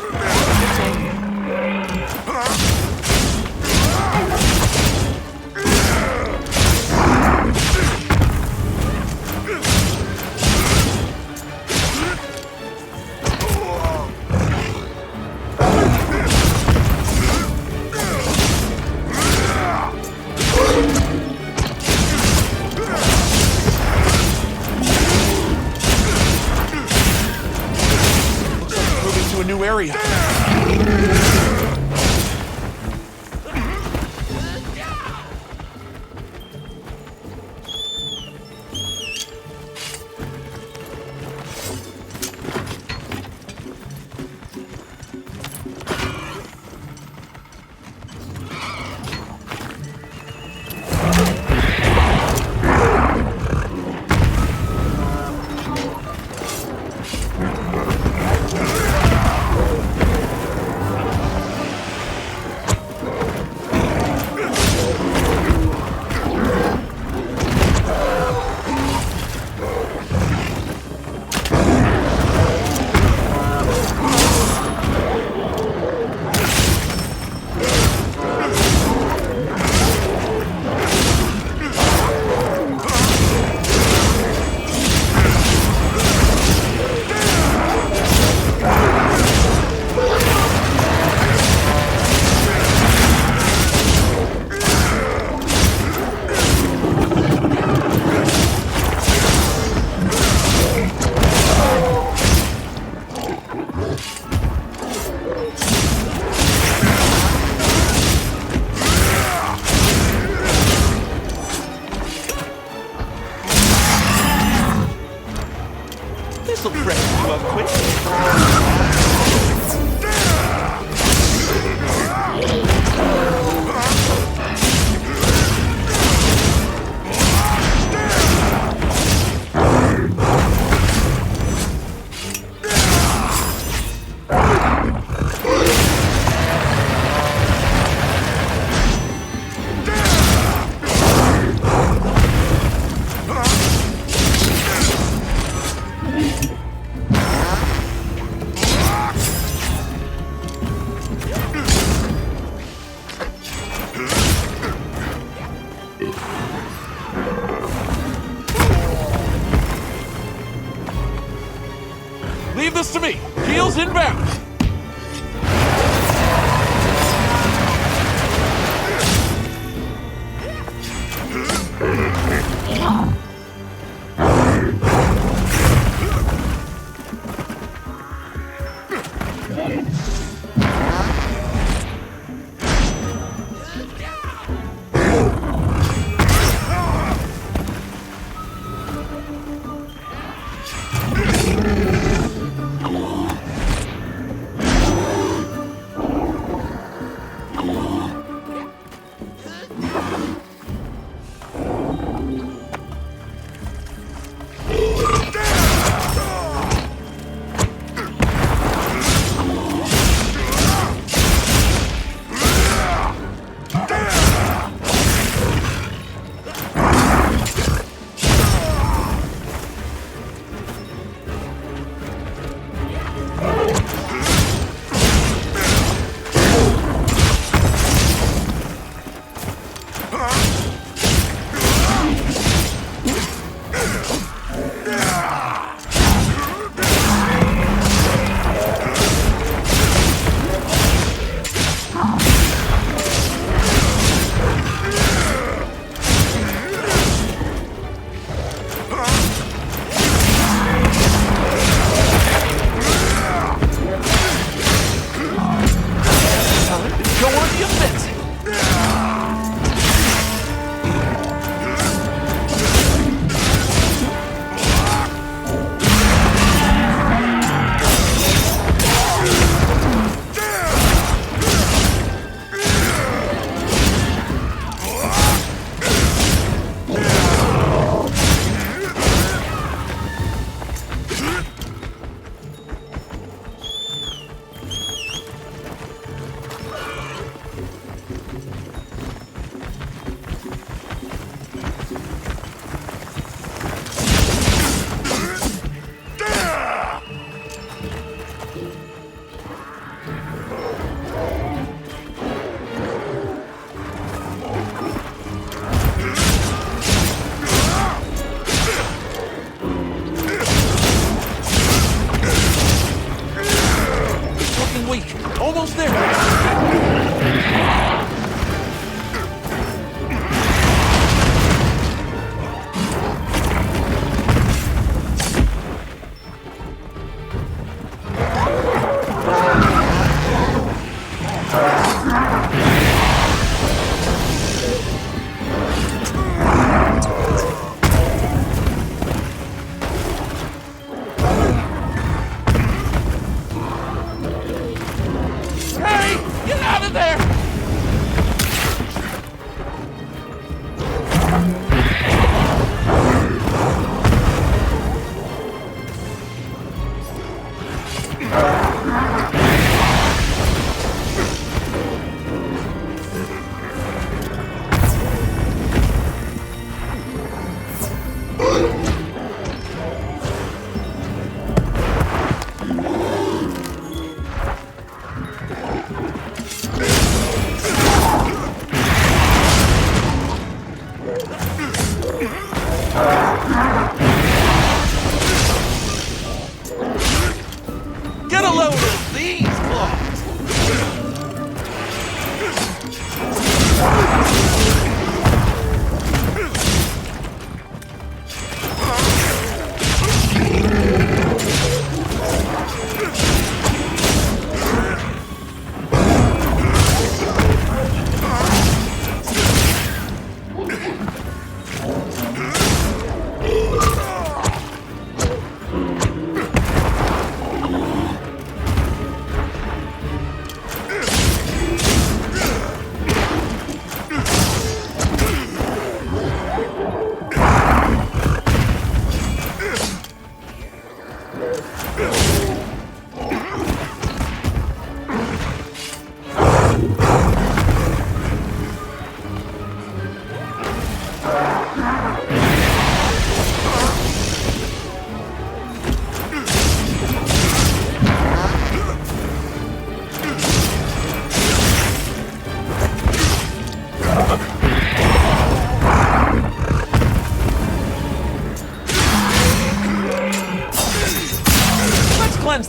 this to me. Heels inbound.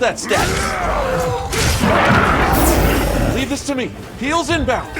that status. Leave this to me. Heels inbound.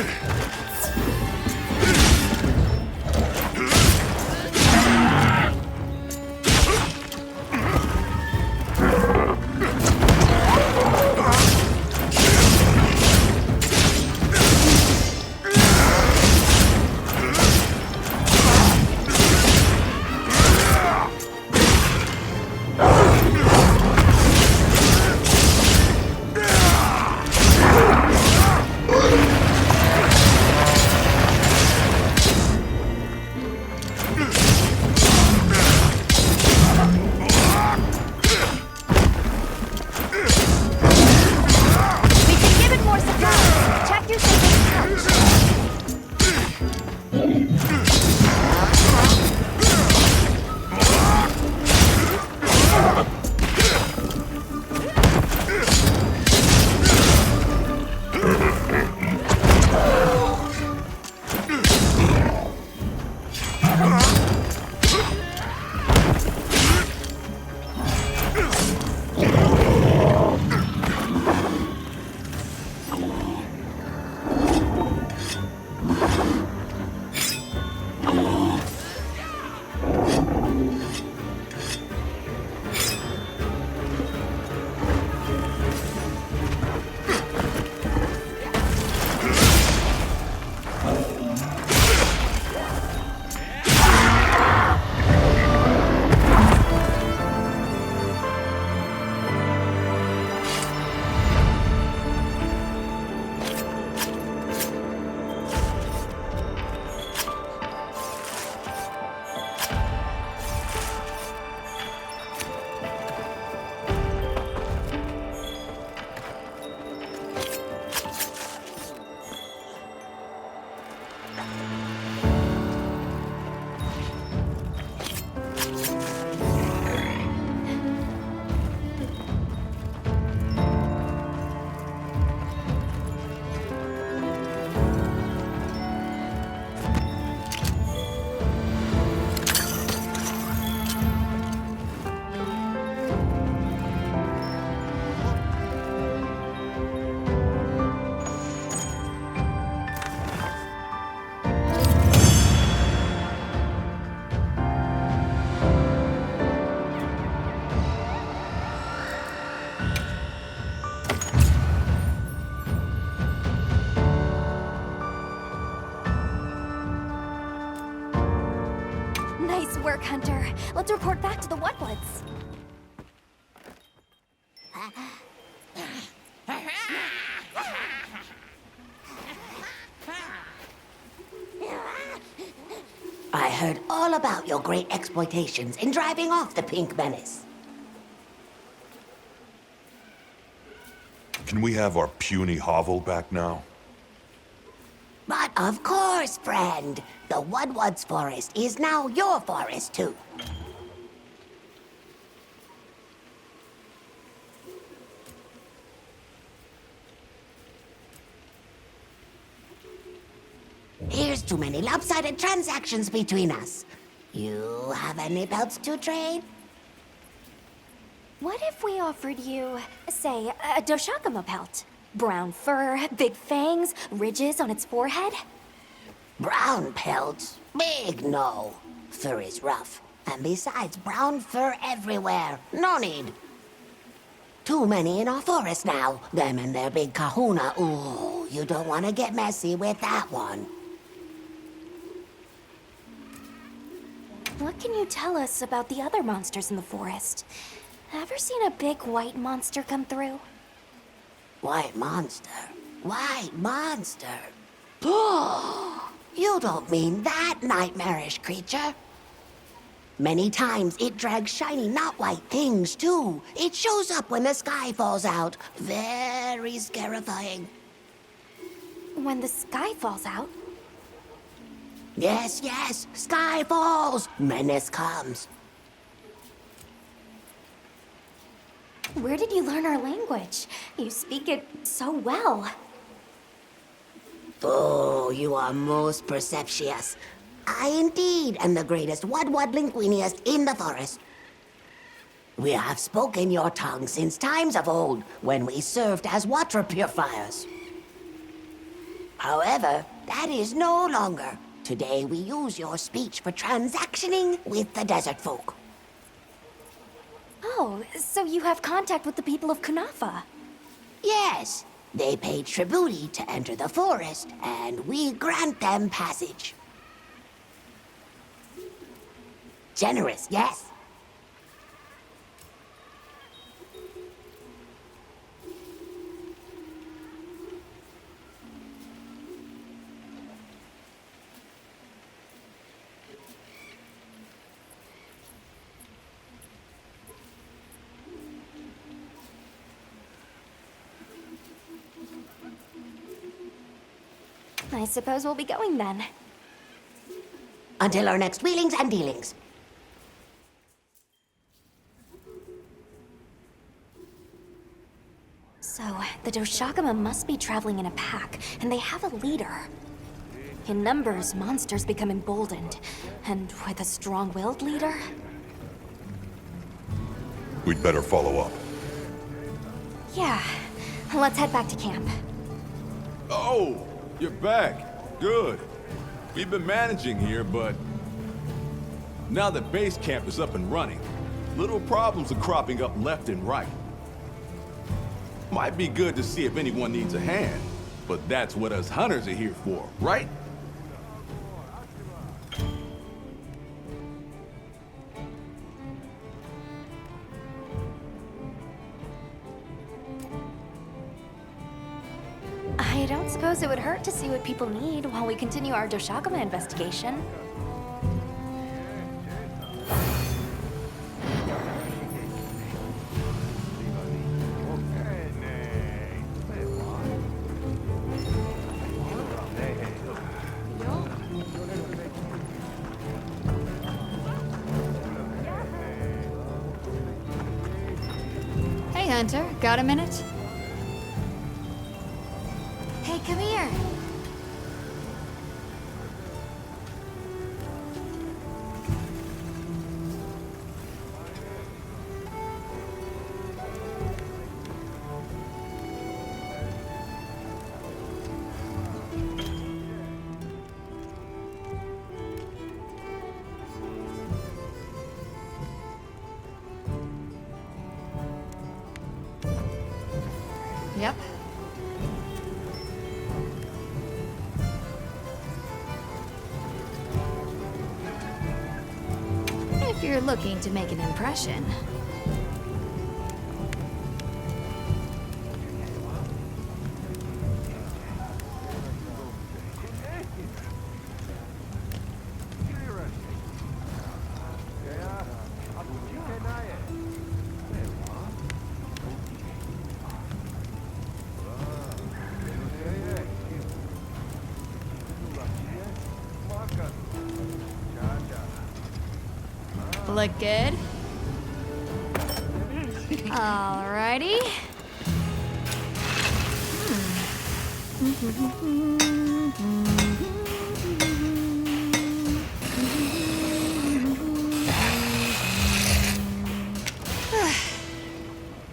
Nice work, Hunter. Let's report back to the Woods. I heard all about your great exploitations in driving off the Pink Menace. Can we have our puny hovel back now? But of course, friend. The Woodward's forest is now your forest, too. Here's too many lopsided transactions between us. You have any belts to trade? What if we offered you, say, a Doshakama pelt? Brown fur, big fangs, ridges on its forehead? Brown pelts? Big no. Fur is rough. And besides, brown fur everywhere. No need. Too many in our forest now. Them and their big kahuna. Ooh, you don't want to get messy with that one. What can you tell us about the other monsters in the forest? Ever seen a big white monster come through? White monster? White monster? You don't mean that nightmarish creature? Many times it drags shiny, not white things, too. It shows up when the sky falls out. Very scarifying. When the sky falls out? Yes, yes. Sky falls. Menace comes. Where did you learn our language? You speak it so well. Oh, you are most perceptious. I indeed am the greatest Wud linguiniast in the forest. We have spoken your tongue since times of old, when we served as water purifiers. However, that is no longer. Today we use your speech for transactioning with the desert folk. Oh, so you have contact with the people of Kunafa? Yes, they pay tribute to enter the forest, and we grant them passage. Generous, yes? I suppose we'll be going then. Until our next wheelings and dealings. So, the Doshakama must be traveling in a pack, and they have a leader. In numbers, monsters become emboldened, and with a strong-willed leader? We'd better follow up. Yeah, let's head back to camp. Oh, you're back. Good. We've been managing here, but now that base camp is up and running, little problems are cropping up left and right. Might be good to see if anyone needs a hand, but that's what us hunters are here for, right? I don't suppose it would hurt to see what people need while we continue our Doshakama investigation. Hey, Hunter, got a minute? Hey, come here. Yep. If you're looking to make an impression. Look good? Alrighty.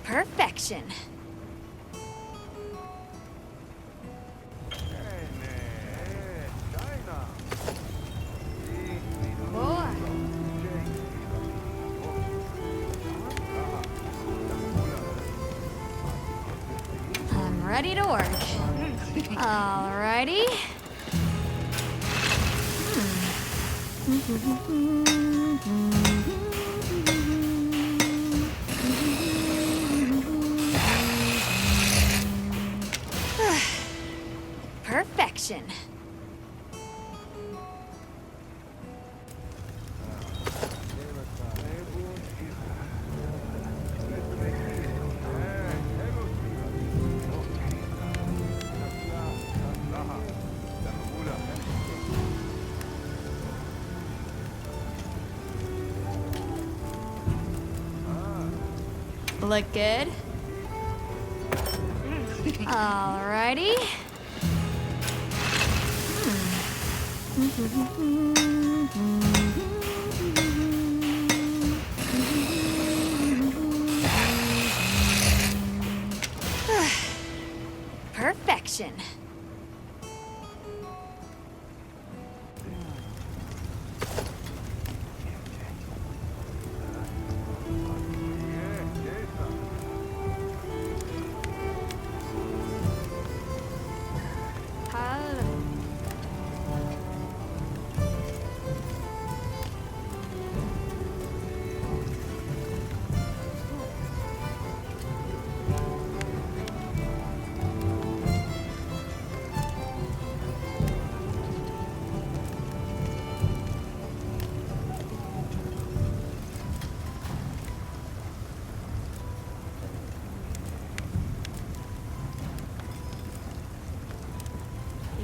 Perfection. I'm ready to work. Alrighty. Perfection. Look good? Alrighty. Perfection.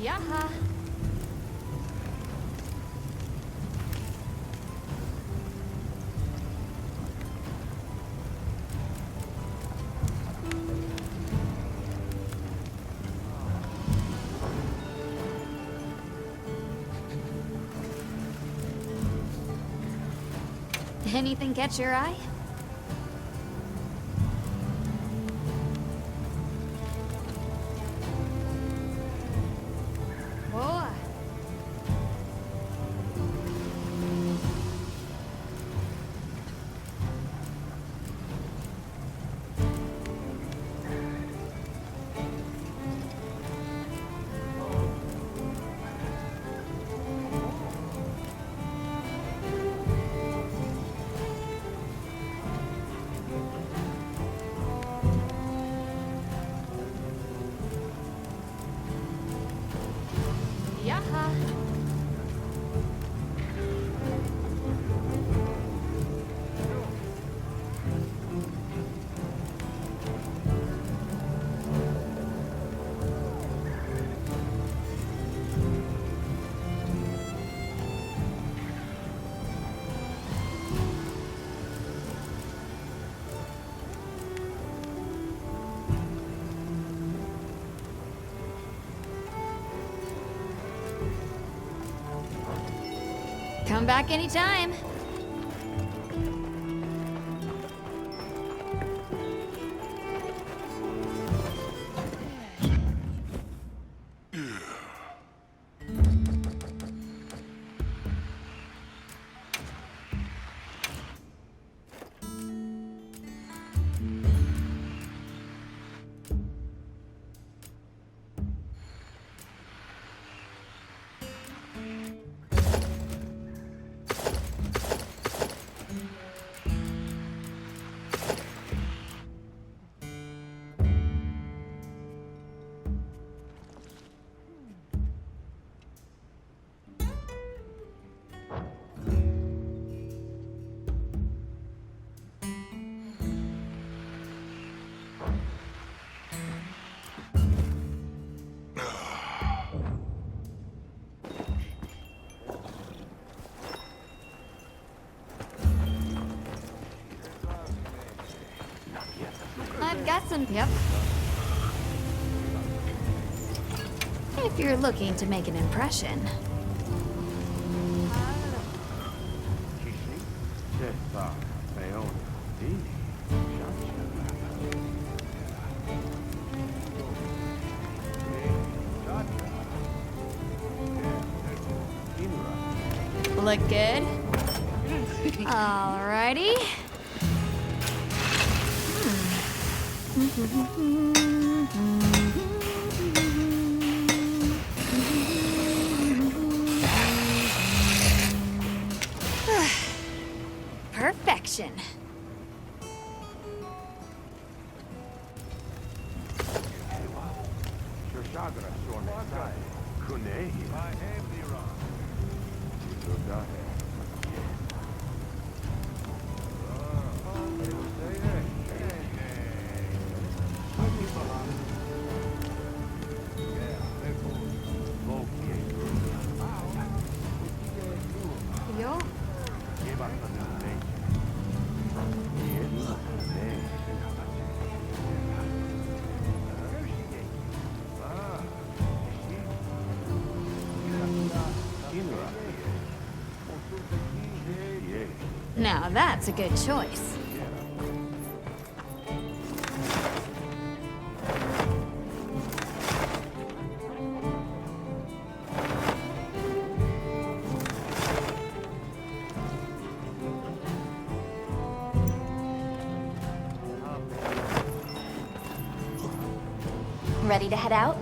Yaha. Anything catch your eye? Boa. Yaha. Come back anytime. I've got some pip. If you're looking to make an impression. Look good? Alrighty. Perfection. Yo. Now that's a good choice. ready to head out?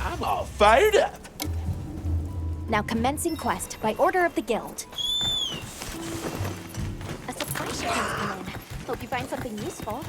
I'm all fired up. Now commencing quest by order of the guild. A supply shipment's come in. Hope you find something useful.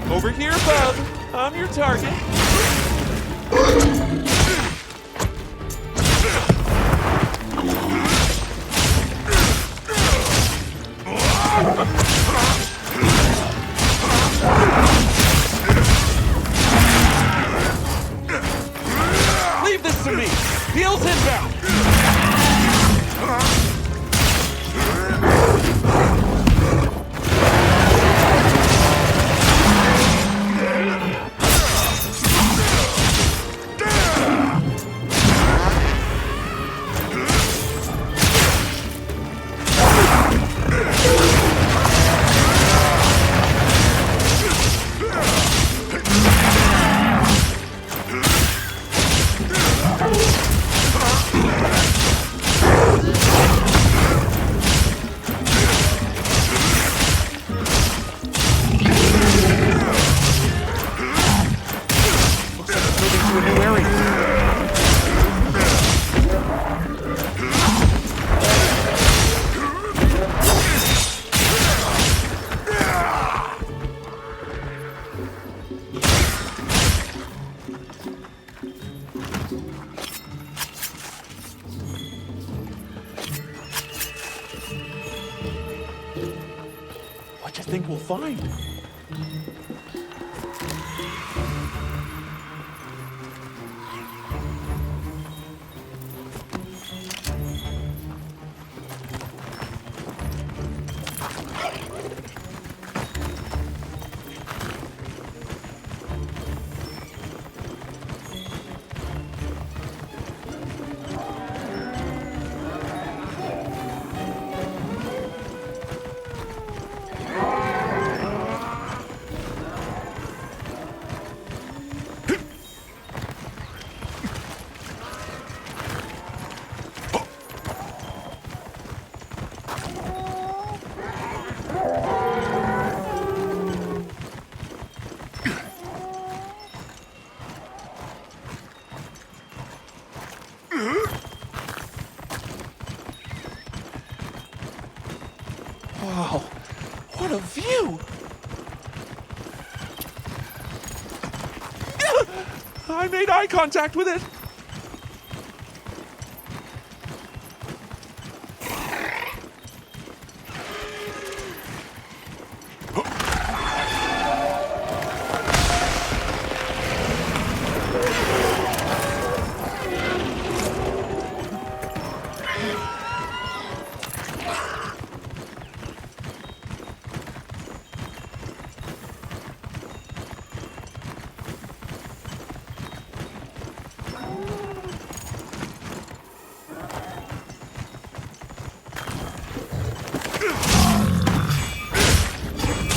Over here, bub. I'm your target. Leave this to me. Heels inbound. What you think we'll find? Wow, what a view! I made eye contact with it.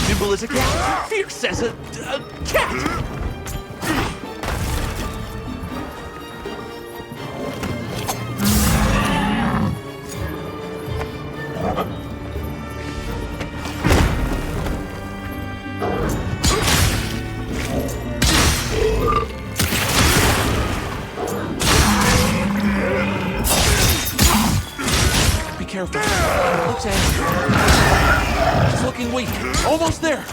Nimble as a cat, fierce as a cat. Be careful. Looks angry. It's looking weak. Almost there.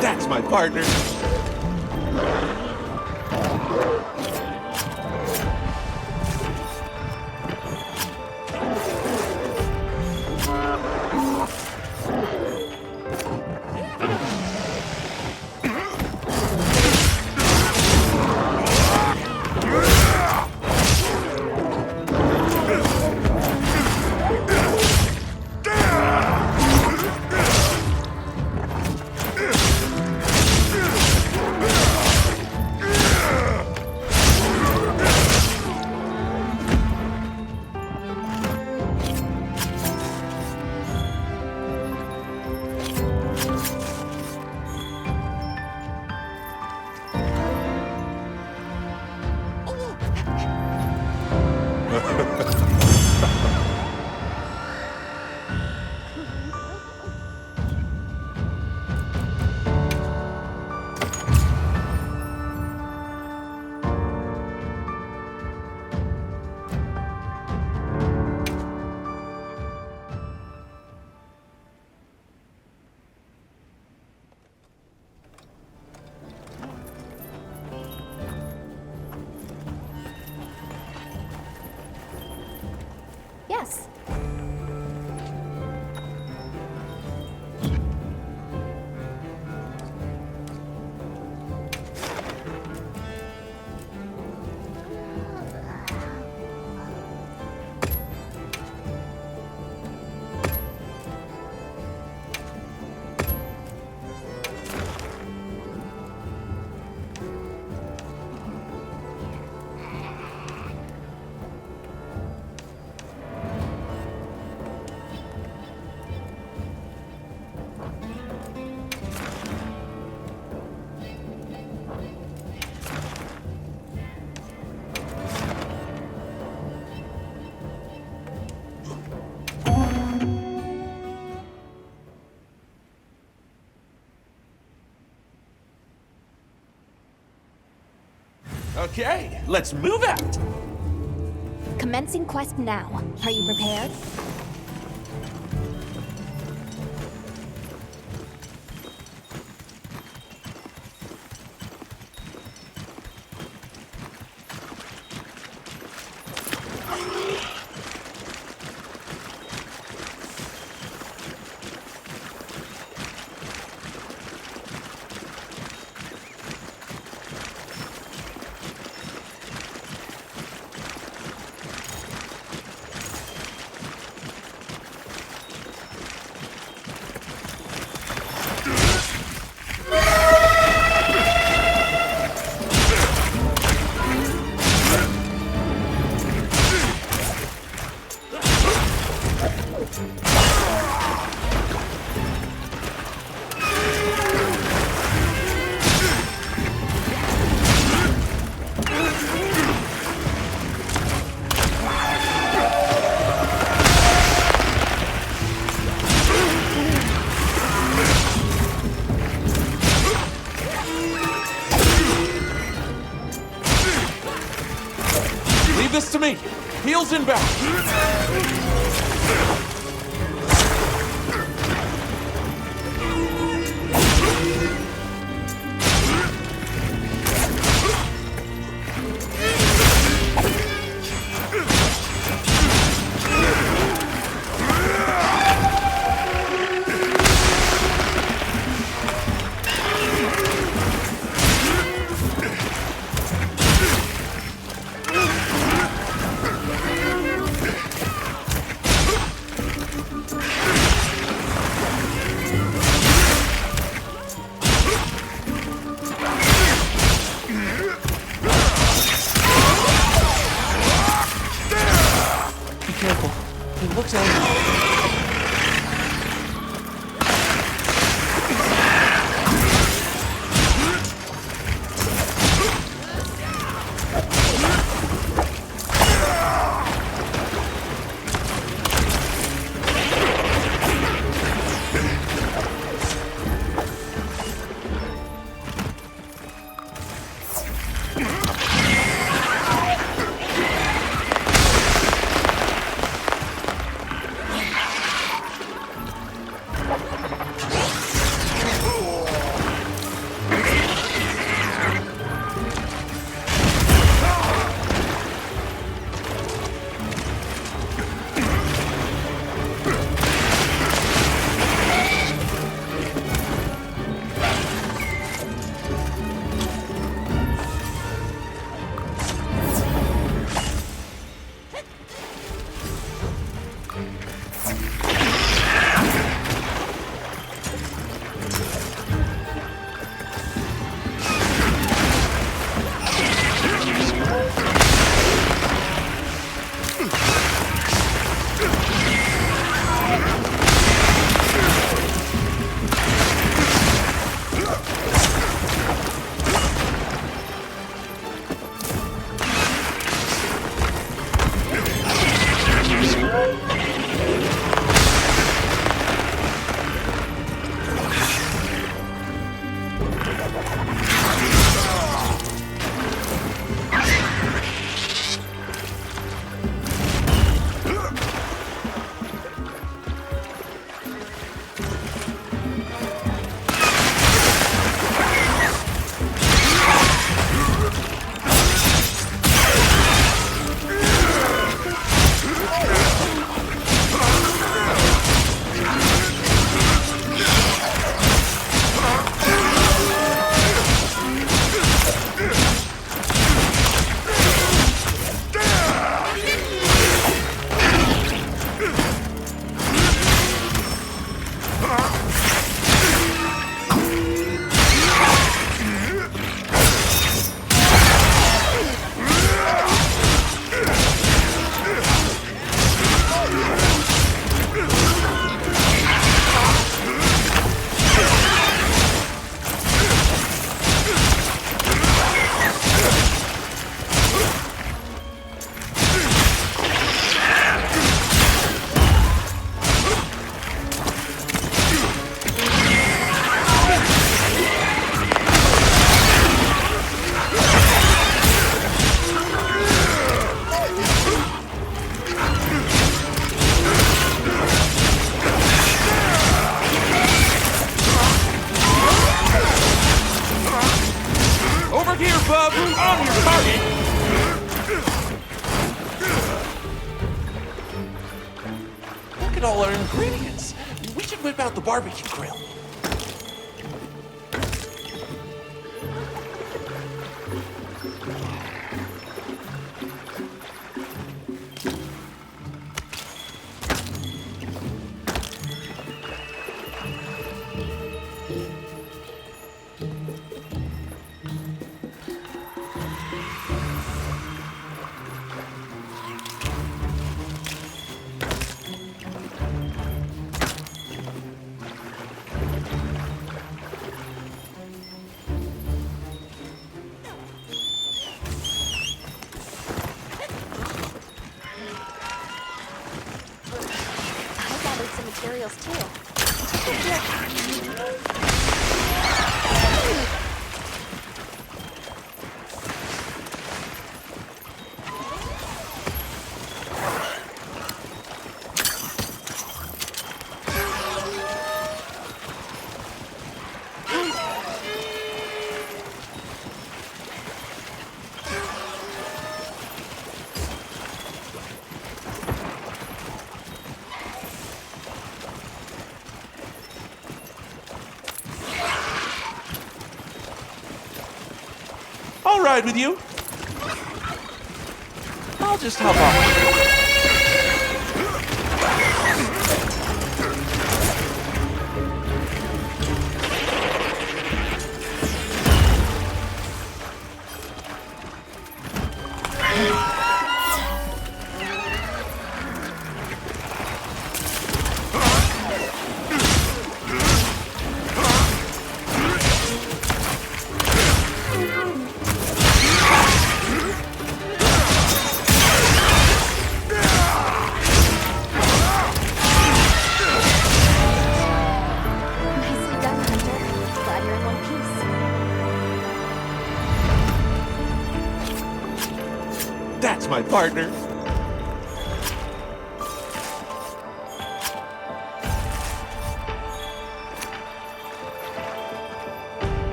That's my partner. Yes. Okay, let's move out. Commencing quest now. Are you prepared? Leave this to me. Heels inbound. wasted all our ingredients. We should whip out the barbecue grill. I gathered some materials too. I'll ride with you. I'll just hop off. Nicely done, Hunter. Glad you're in one piece. That's my partner.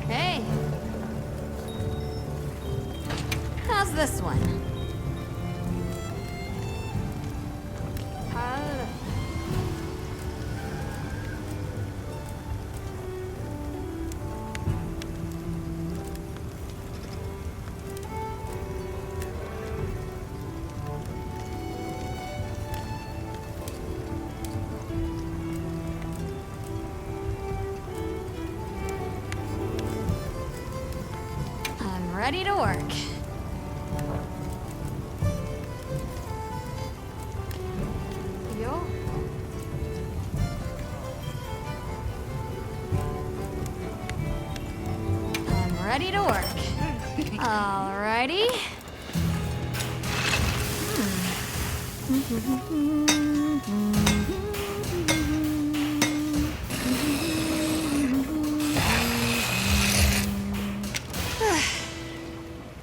Hey. How's this one? I'm ready to work. Yo. I'm ready to work. Alrighty.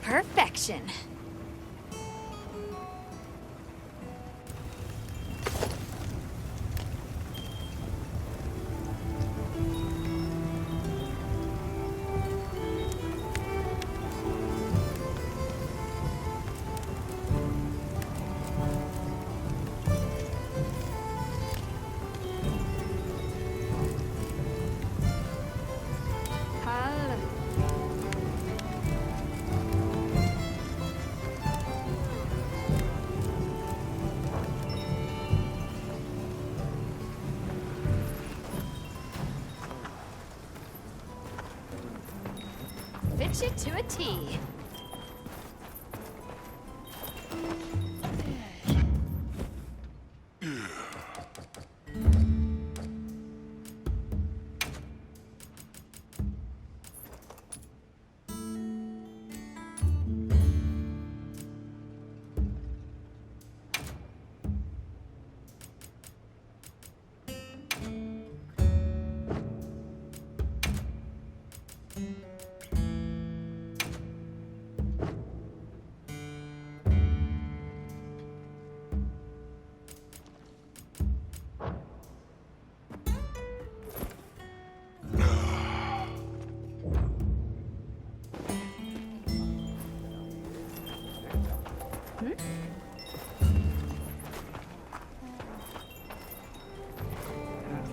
Perfection. Fit you to a T.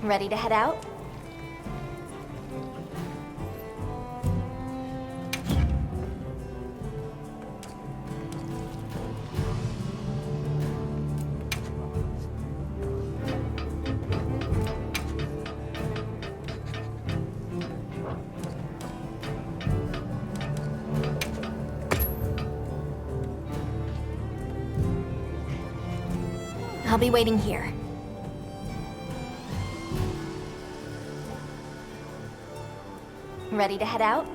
Ready to head out? I'll be waiting here. Ready to head out?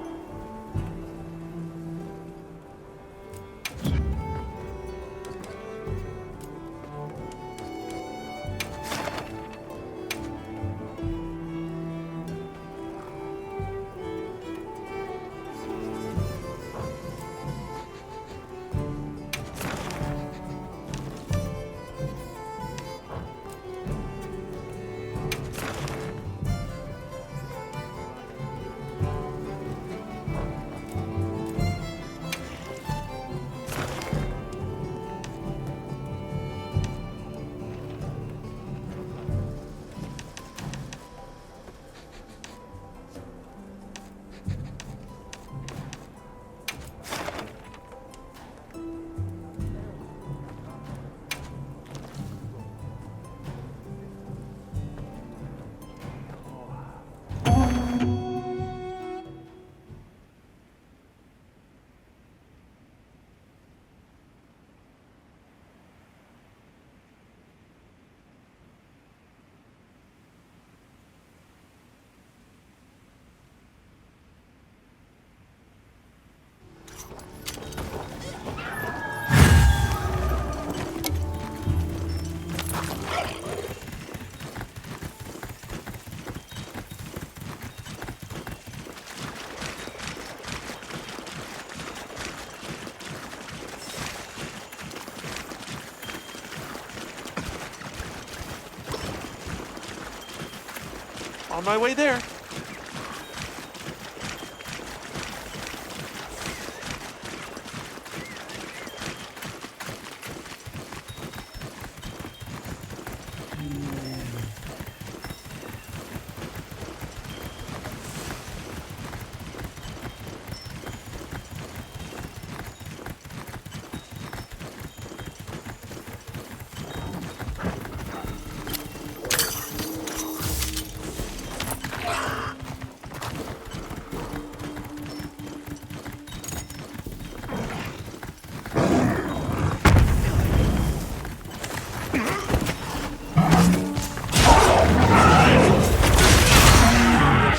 On my way there.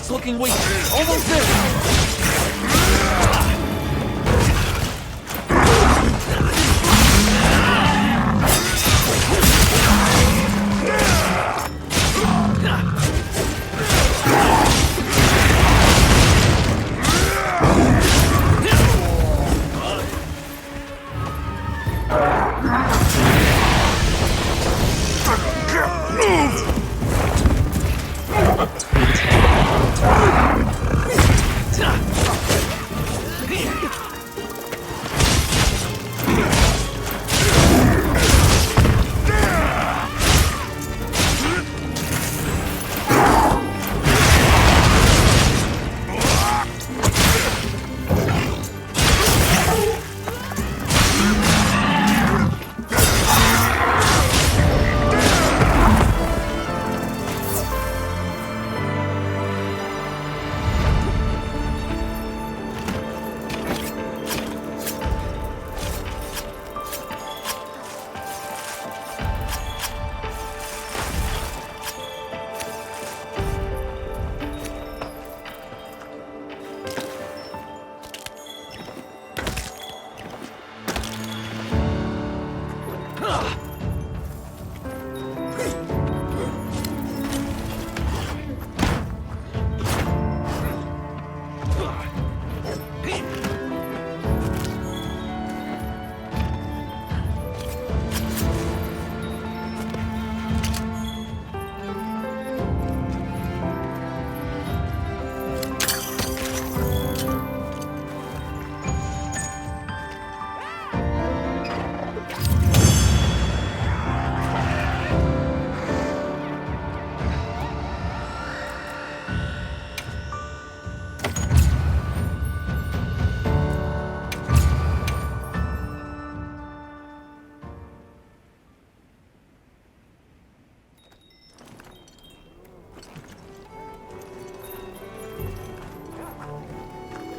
Looking weak. Almost there.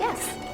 Yes.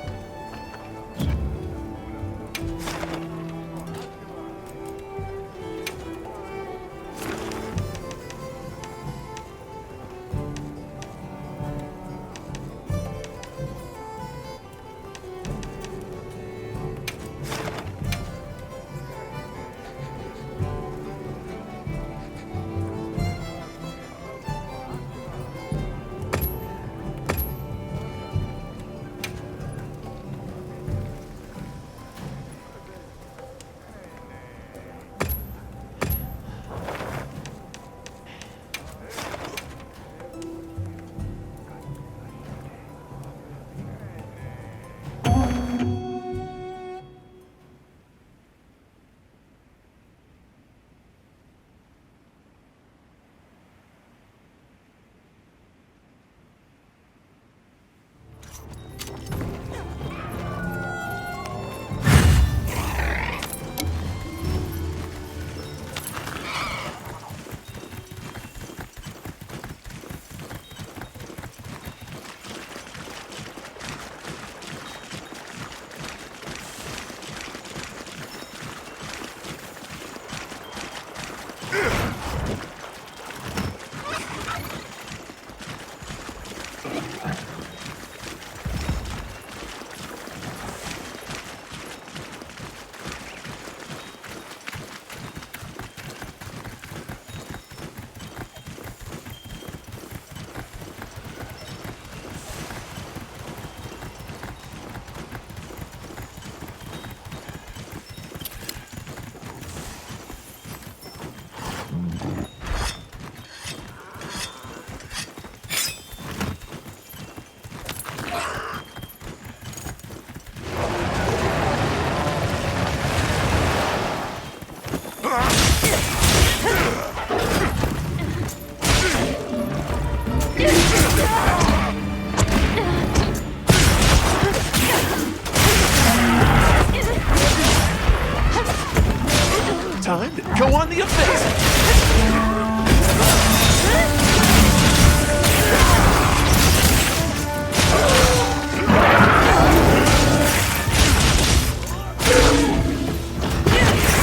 Time to go on the offensive!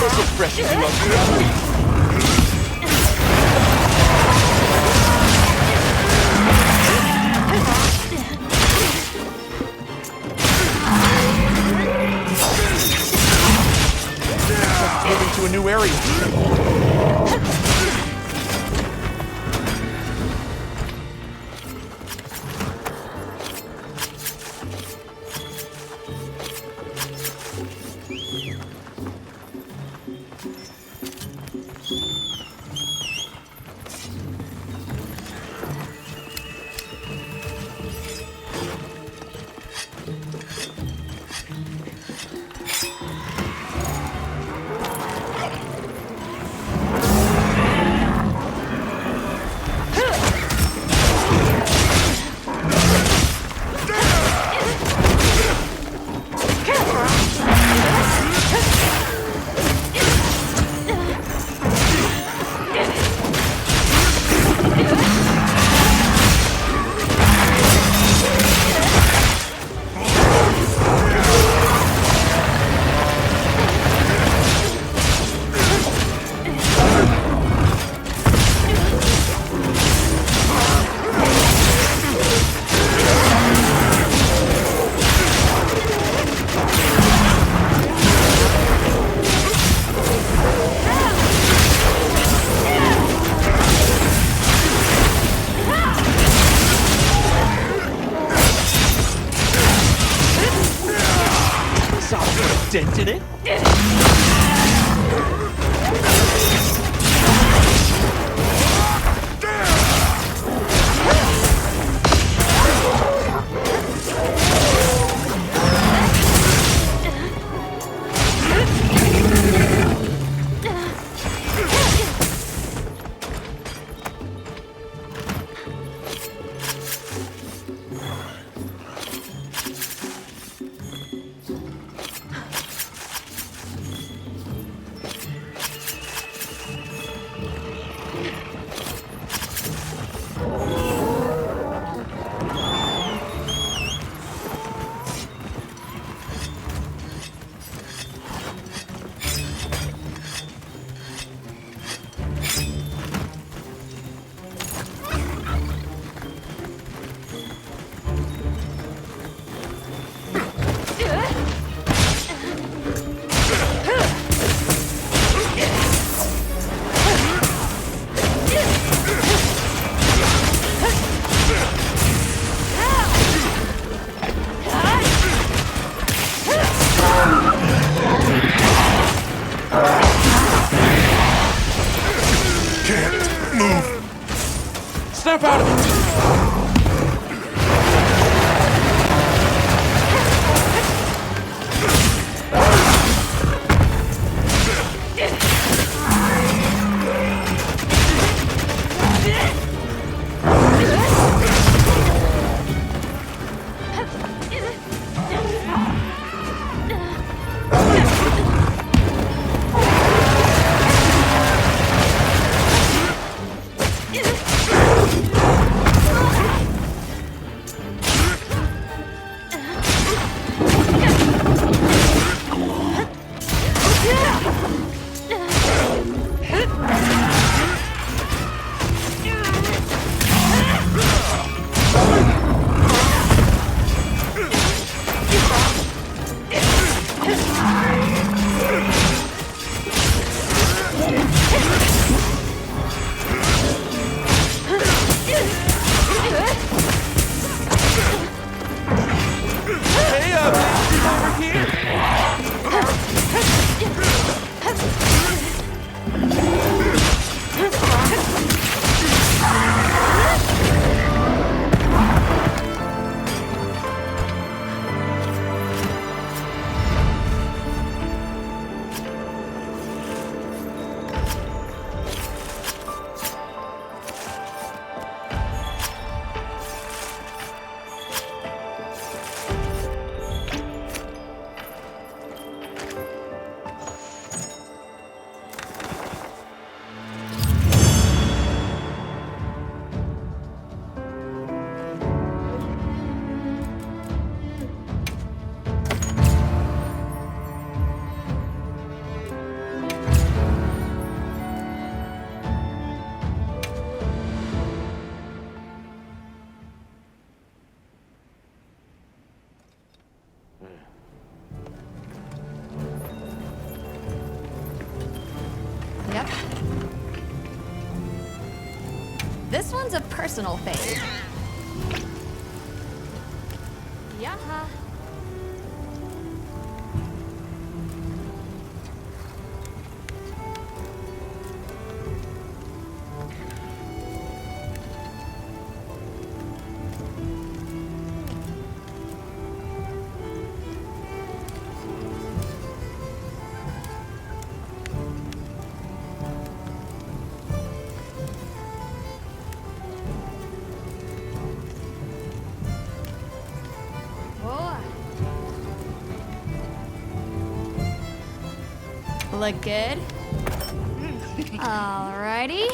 This will freshen you up for a week. Moving to a new area. Dent in it? Snap out of it! Yep. This one's a personal fave. Yeah. Look good? Alrighty.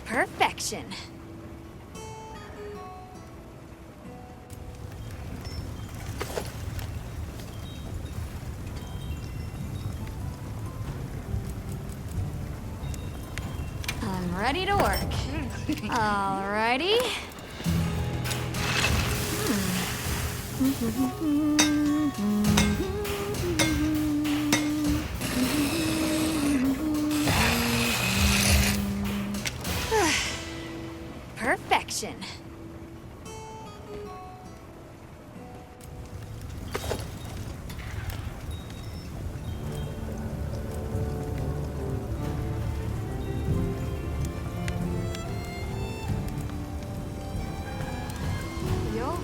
Perfection. I'm ready to work. Alrighty. Perfection. Yo.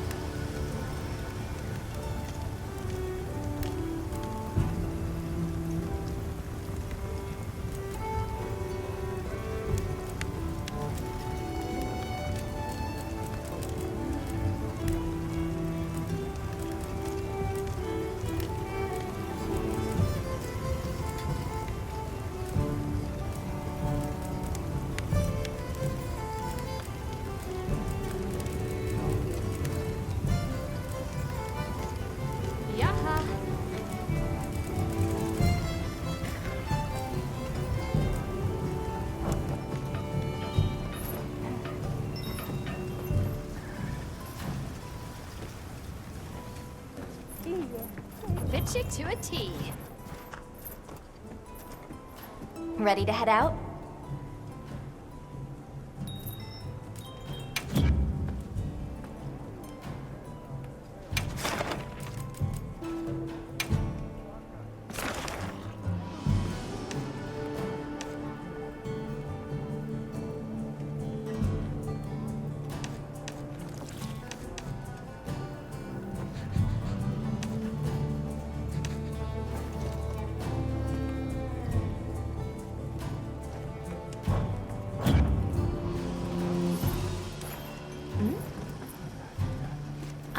Yaha. Fit you to a T. Ready to head out?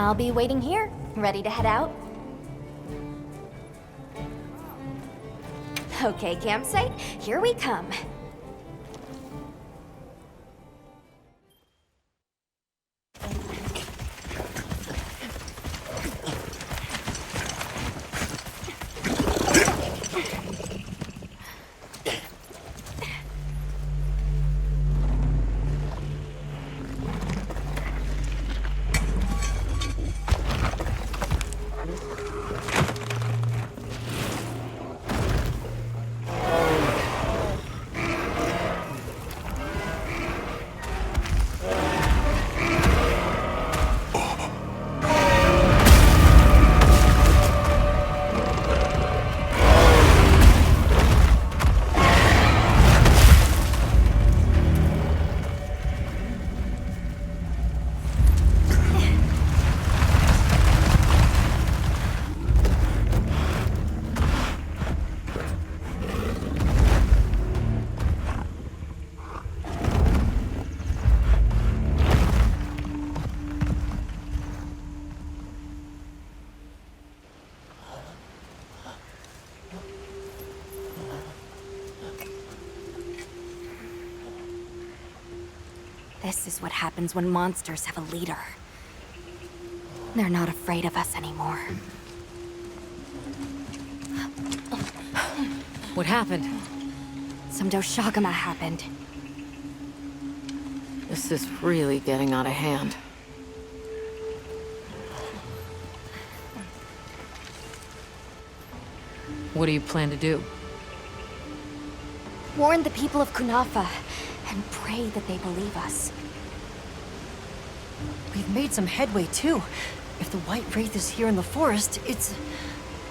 I'll be waiting here, ready to head out. Okay, campsite, here we come. This is what happens when monsters have a leader. They're not afraid of us anymore. What happened? Some Doshagama happened. This is really getting out of hand. What do you plan to do? Warn the people of Kunafa and pray that they believe us. We've made some headway, too. If the White Wraith is here in the forest, it's...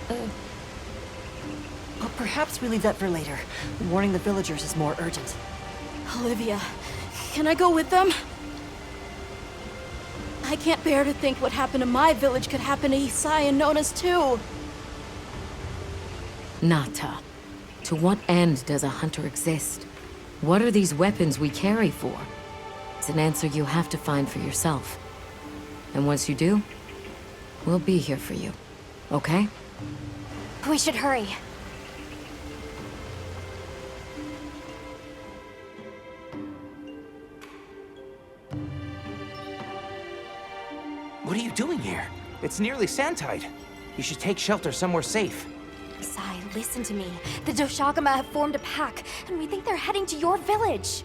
Well, perhaps we leave that for later. Warning the villagers is more urgent. Olivia, can I go with them? I can't bear to think what happened to my village could happen to Isai and Nona's too. Nata, to what end does a hunter exist? What are these weapons we carry for? It's an answer you have to find for yourself. And once you do, we'll be here for you, okay? We should hurry. What are you doing here? It's nearly sandtide. You should take shelter somewhere safe. Sai, listen to me. The Doshagama have formed a pack, and we think they're heading to your village.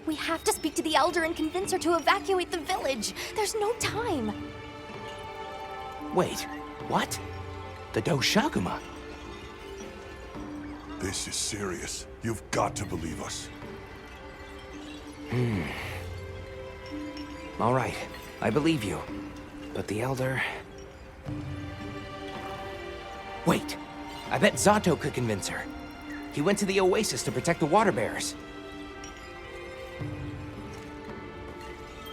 We have to speak to the Elder and convince her to evacuate the village. There's no time. Wait, what? The Doshagama? This is serious. You've got to believe us. All right, I believe you. But the Elder... Wait, I bet Zato could convince her. He went to the Oasis to protect the water bearers.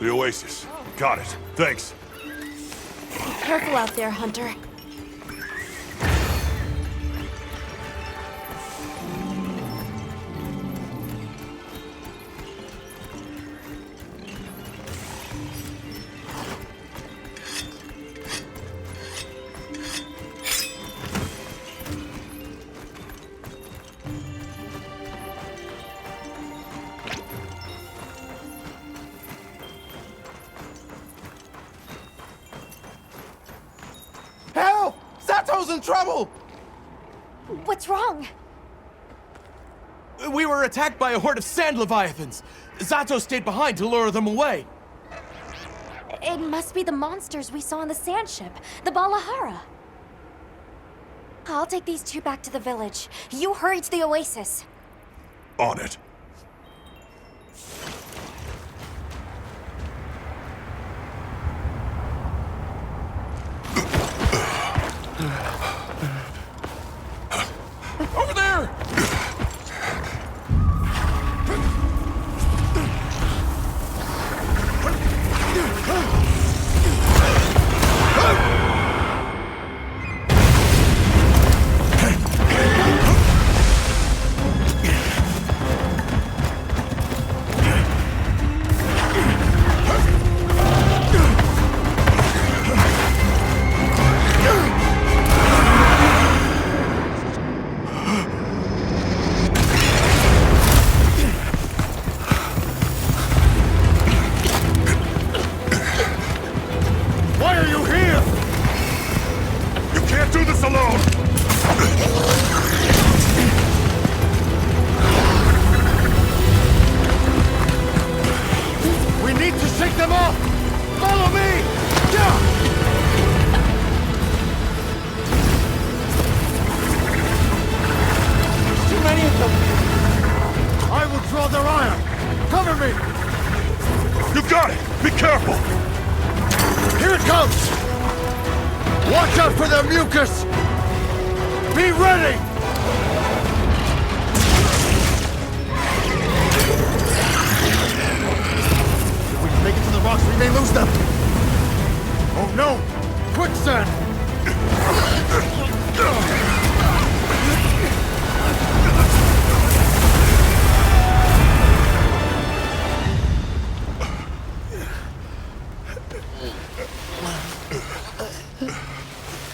The Oasis. Got it. Thanks. Careful out there, Hunter. Help! Sato's in trouble! What's wrong? We were attacked by a horde of sand leviathans. Zato stayed behind to lure them away. It must be the monsters we saw on the sand ship, the Balahara. I'll take these two back to the village. You hurry to the Oasis. On it. Over there! Watch out for their mucus! Be ready! If we can make it to the rocks, we may lose them! Oh no! Quicksand!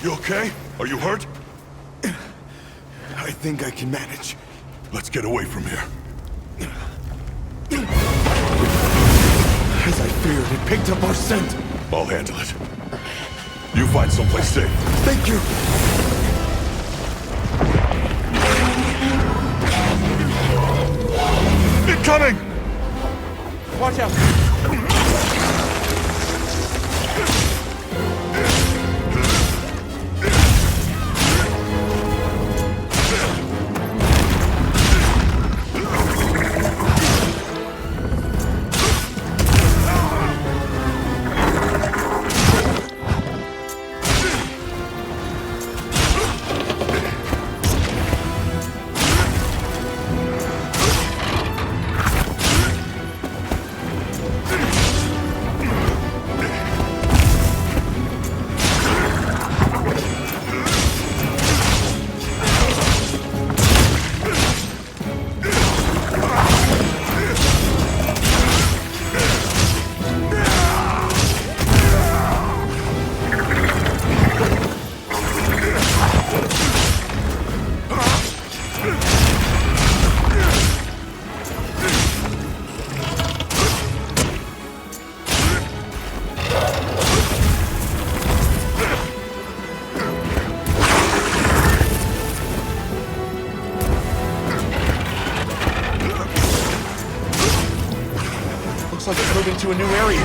You okay? Are you hurt? I think I can manage. Let's get away from here. As I feared, it picked up our scent. I'll handle it. You find someplace safe. Thank you. Incoming! Watch out! Looks like it's moving to a new area.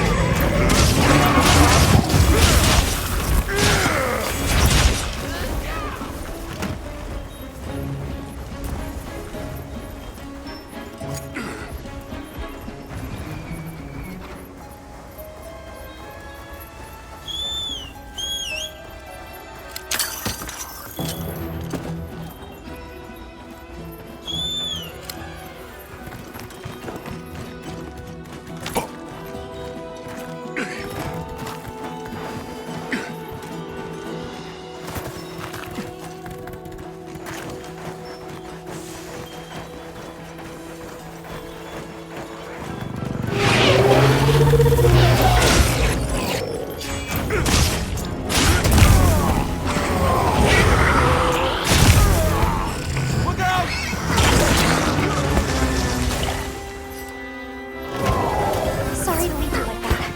Sorry to leave you like that.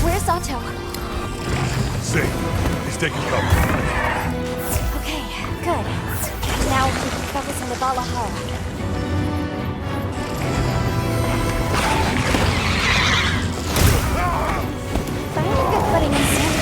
Where's Sato? Safe. He's taking cover. Okay, good. Now we can focus on the Valahara. Finding a good footing in Sandy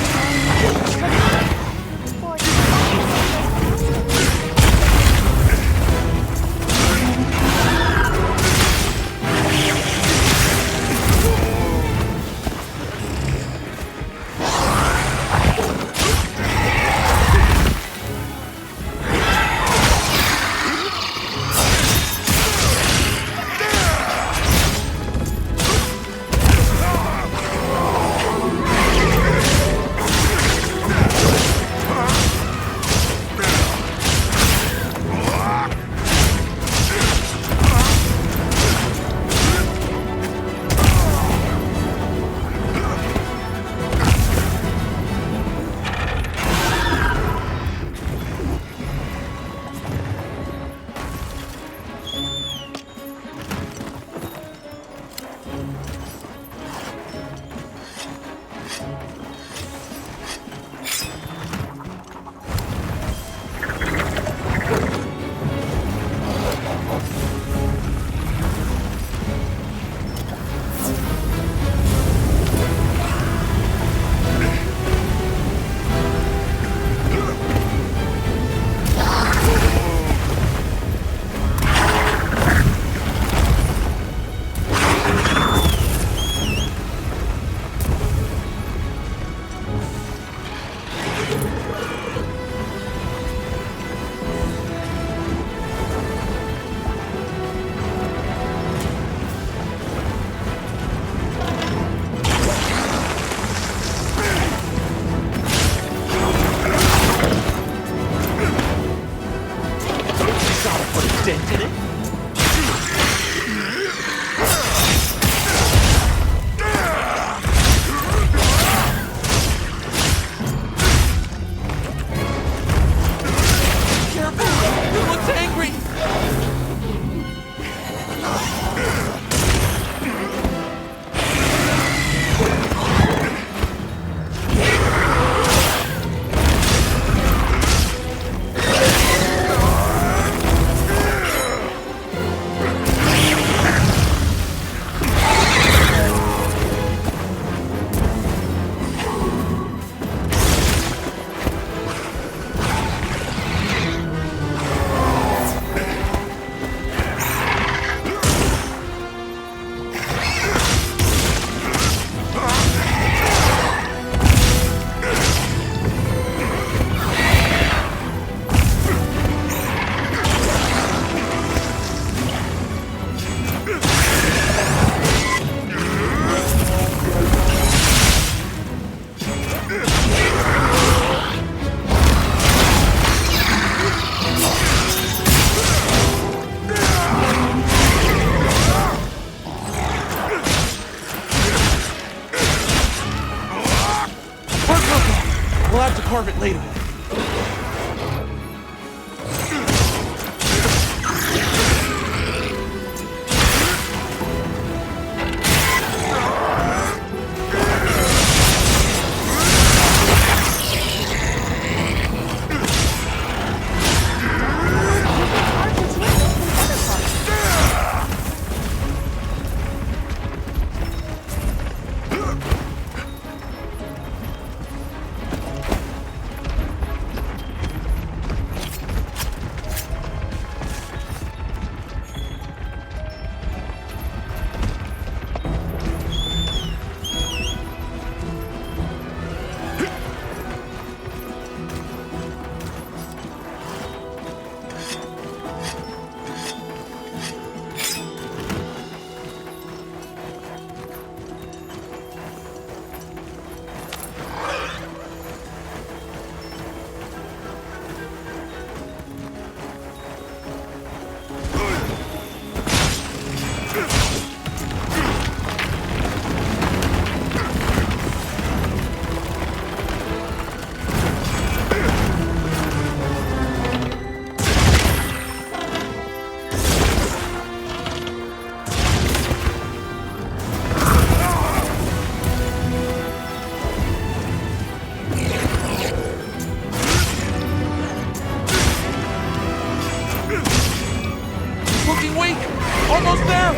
almost there!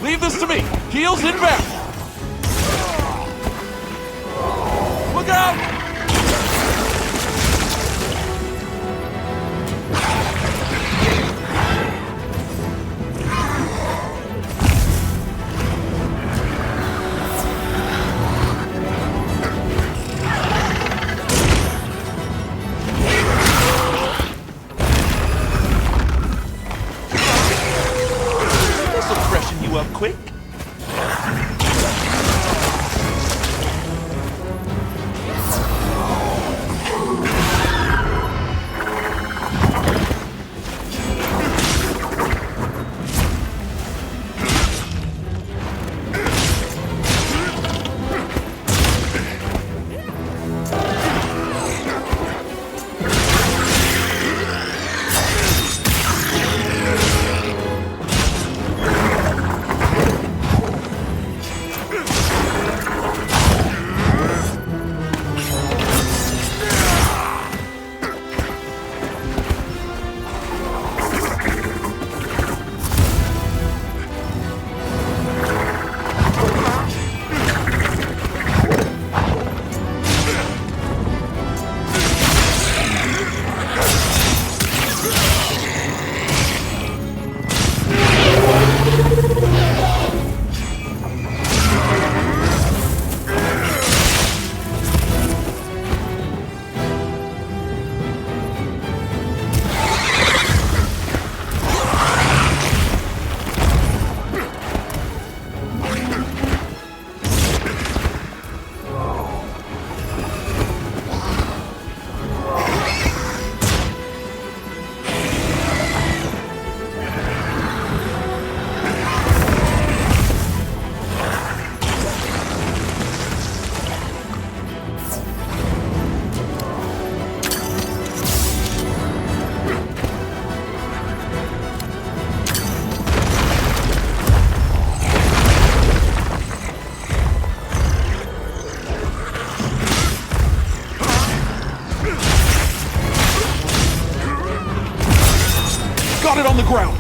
Leave this to me! Heels inbound! Look out! This'll freshen you up quick. Got it on the ground!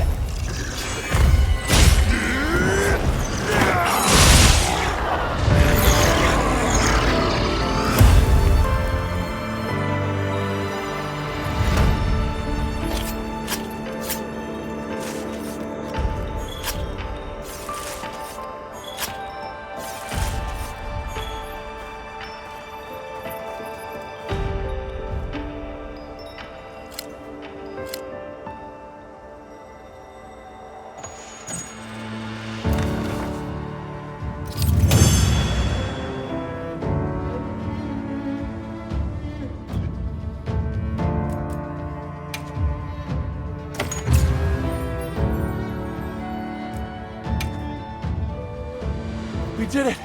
We did it!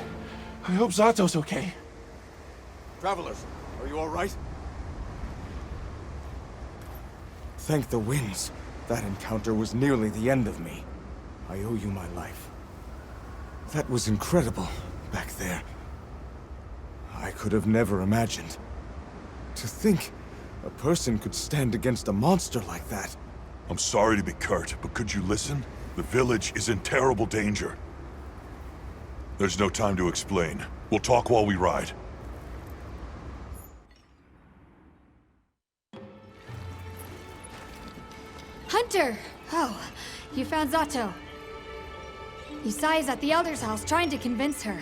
I hope Zato's okay. Travelers, are you all right? Thank the winds. That encounter was nearly the end of me. I owe you my life. That was incredible, back there. I could have never imagined. To think a person could stand against a monster like that. I'm sorry to be curt, but could you listen? The village is in terrible danger. There's no time to explain. We'll talk while we ride. Hunter! Oh, you found Zato. Isai's at the Elder's house trying to convince her.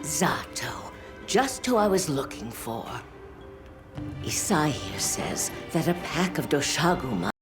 Zato, just who I was looking for. Isai here says that a pack of Doshaguma